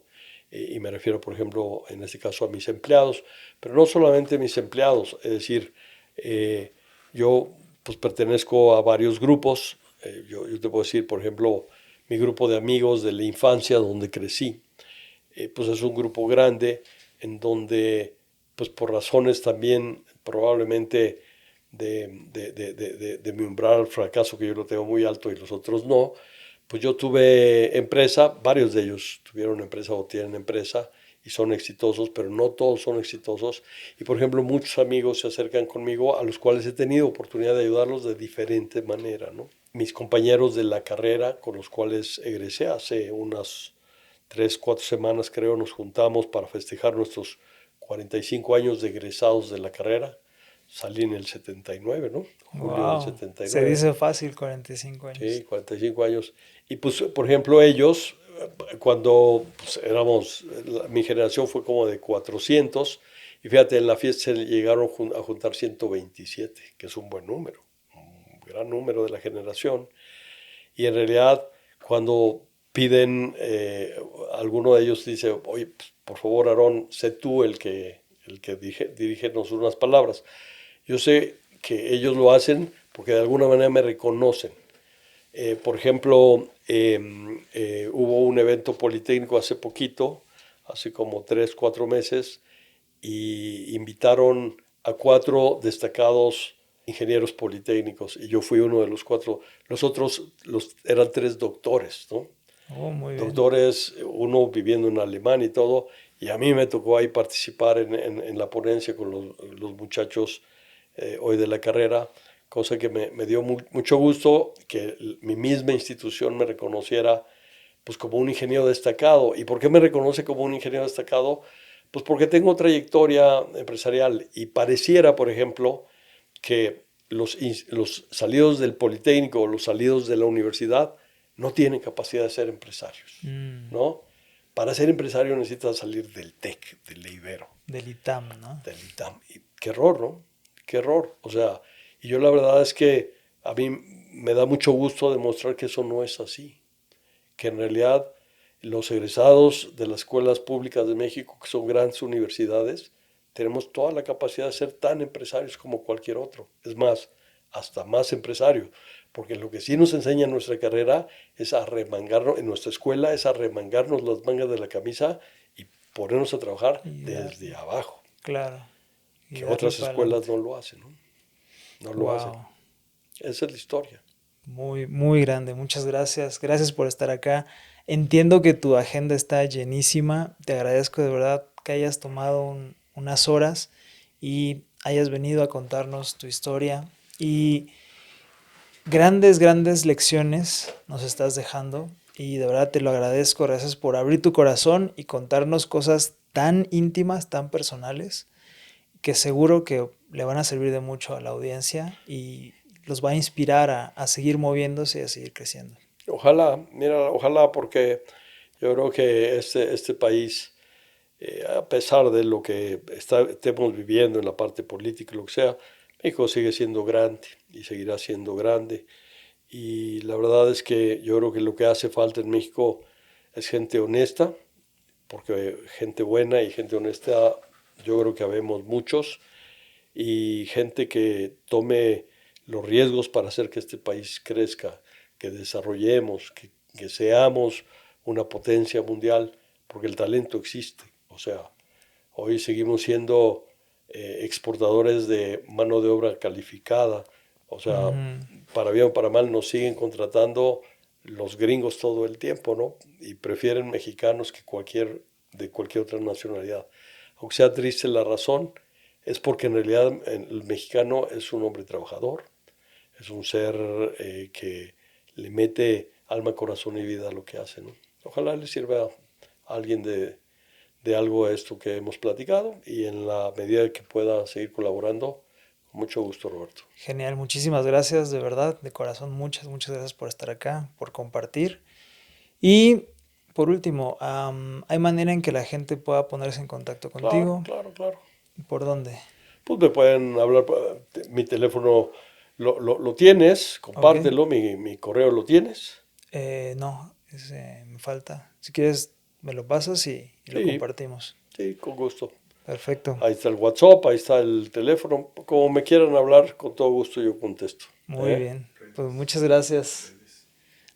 Y me refiero, por ejemplo, en este caso a mis empleados, pero no solamente mis empleados, es decir, eh, yo pues pertenezco a varios grupos. Yo te puedo decir, por ejemplo, mi grupo de amigos de la infancia donde crecí, pues es un grupo grande en donde, pues por razones también probablemente de mi umbral al fracaso, que yo lo tengo muy alto y los otros no, pues yo tuve empresa, varios de ellos tuvieron empresa o tienen empresa y son exitosos, pero no todos son exitosos. Y por ejemplo, muchos amigos se acercan conmigo a los cuales he tenido oportunidad de ayudarlos de diferente manera, ¿no? Mis compañeros de la carrera con los cuales egresé hace unas 3, 4 semanas, creo, nos juntamos para festejar nuestros 45 años de egresados de la carrera. Salí en el 79, ¿no? Julio del Wow, se 79. dice fácil 45 años. Sí, 45 años. Y pues, por ejemplo, ellos, cuando pues, mi generación fue como de 400, y fíjate, en la fiesta se llegaron a juntar 127, que es un buen número, un gran número de la generación. Y en realidad, cuando piden, alguno de ellos dice, oye, pues, por favor, Aarón, sé tú el que dirígenos unas palabras. Yo sé que ellos lo hacen porque de alguna manera me reconocen. Por ejemplo, hubo un evento politécnico hace poquito, hace como 3, 4 meses, y invitaron a 4 destacados ingenieros politécnicos y yo fui uno de los 4. Los otros eran 3 doctores, ¿no? Oh, muy bien. Doctores, uno viviendo en Alemania y todo, y a mí me tocó ahí participar en la ponencia con los muchachos hoy de la carrera, cosa que me dio mucho gusto que mi misma institución me reconociera pues como un ingeniero destacado. ¿Y por qué me reconoce como un ingeniero destacado? Pues porque tengo trayectoria empresarial y pareciera, por ejemplo, que los salidos del Politécnico o los salidos de la universidad no tienen capacidad de ser empresarios, ¿no? Para ser empresario necesitas salir del TEC, del Ibero. Del ITAM, ¿no? Del ITAM. Y qué error, ¿no? Qué error. O sea, y yo la verdad es que a mí me da mucho gusto demostrar que eso no es así. Que en realidad los egresados de las escuelas públicas de México, que son grandes universidades, tenemos toda la capacidad de ser tan empresarios como cualquier otro. Es más, hasta más empresarios. Porque lo que sí nos enseña en nuestra carrera es a remangarnos, en nuestra escuela es a remangarnos las mangas de la camisa y ponernos a trabajar desde abajo. Claro. Que otras escuelas no lo hacen, ¿no? No lo hacen. Esa es la historia. Muy, muy grande. Muchas gracias. Gracias por estar acá. Entiendo que tu agenda está llenísima. Te agradezco de verdad que hayas tomado unas horas y hayas venido a contarnos tu historia. Y grandes, grandes lecciones nos estás dejando. Y de verdad te lo agradezco. Gracias por abrir tu corazón y contarnos cosas tan íntimas, tan personales, que seguro que le van a servir de mucho a la audiencia y los va a inspirar a seguir moviéndose y a seguir creciendo. Ojalá, mira, ojalá, porque yo creo que este país, a pesar de lo que estemos viviendo en la parte política, lo que sea, México sigue siendo grande y seguirá siendo grande. Y la verdad es que yo creo que lo que hace falta en México es gente honesta, porque gente buena y gente honesta yo creo que habemos muchos, y gente que tome los riesgos para hacer que este país crezca, que desarrollemos, que seamos una potencia mundial, porque el talento existe. O sea, hoy seguimos siendo exportadores de mano de obra calificada. O sea, para bien o para mal nos siguen contratando los gringos todo el tiempo, ¿no? Y prefieren mexicanos que de cualquier otra nacionalidad. Aunque sea triste la razón, es porque en realidad el mexicano es un hombre trabajador, es un ser que le mete alma, corazón y vida a lo que hace, ¿no? Ojalá le sirva a alguien de algo esto que hemos platicado, y en la medida que pueda seguir colaborando, con mucho gusto, Roberto. Genial, muchísimas gracias, de verdad, de corazón, muchas, muchas gracias por estar acá, por compartir. Y por último, ¿hay manera en que la gente pueda ponerse en contacto contigo? Claro. ¿Por dónde? Pues me pueden hablar, mi teléfono lo tienes, compártelo, Okay. mi correo lo tienes. No, me falta. Si quieres, me lo pasas y lo compartimos. Sí, con gusto. Perfecto. Ahí está el WhatsApp, ahí está el teléfono. Como me quieran hablar, con todo gusto yo contesto. Muy bien. Pues muchas gracias.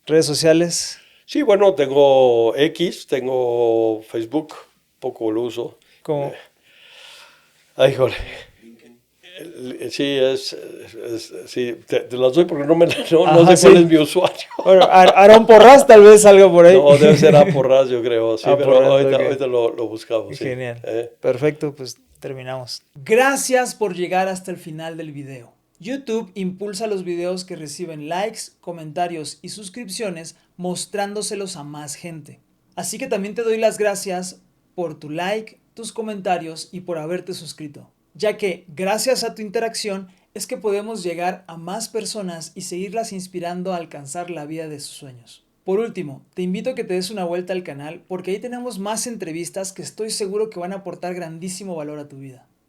¿Redes sociales? Sí, bueno, tengo X, tengo Facebook, poco lo uso. ¿Cómo? Ay, jole. Sí, sí, te las doy porque no sé cuál es mi usuario. Bueno, Aarón Porras tal vez salga por ahí. No, debe ser A Porras, yo creo. Sí, pero Porras, ahorita lo buscamos. Genial. Sí. Perfecto, pues terminamos. Gracias por llegar hasta el final del video. YouTube impulsa los videos que reciben likes, comentarios y suscripciones, mostrándoselos a más gente. Así que también te doy las gracias por tu like, tus comentarios y por haberte suscrito, ya que gracias a tu interacción es que podemos llegar a más personas y seguirlas inspirando a alcanzar la vida de sus sueños. Por último, te invito a que te des una vuelta al canal porque ahí tenemos más entrevistas que estoy seguro que van a aportar grandísimo valor a tu vida.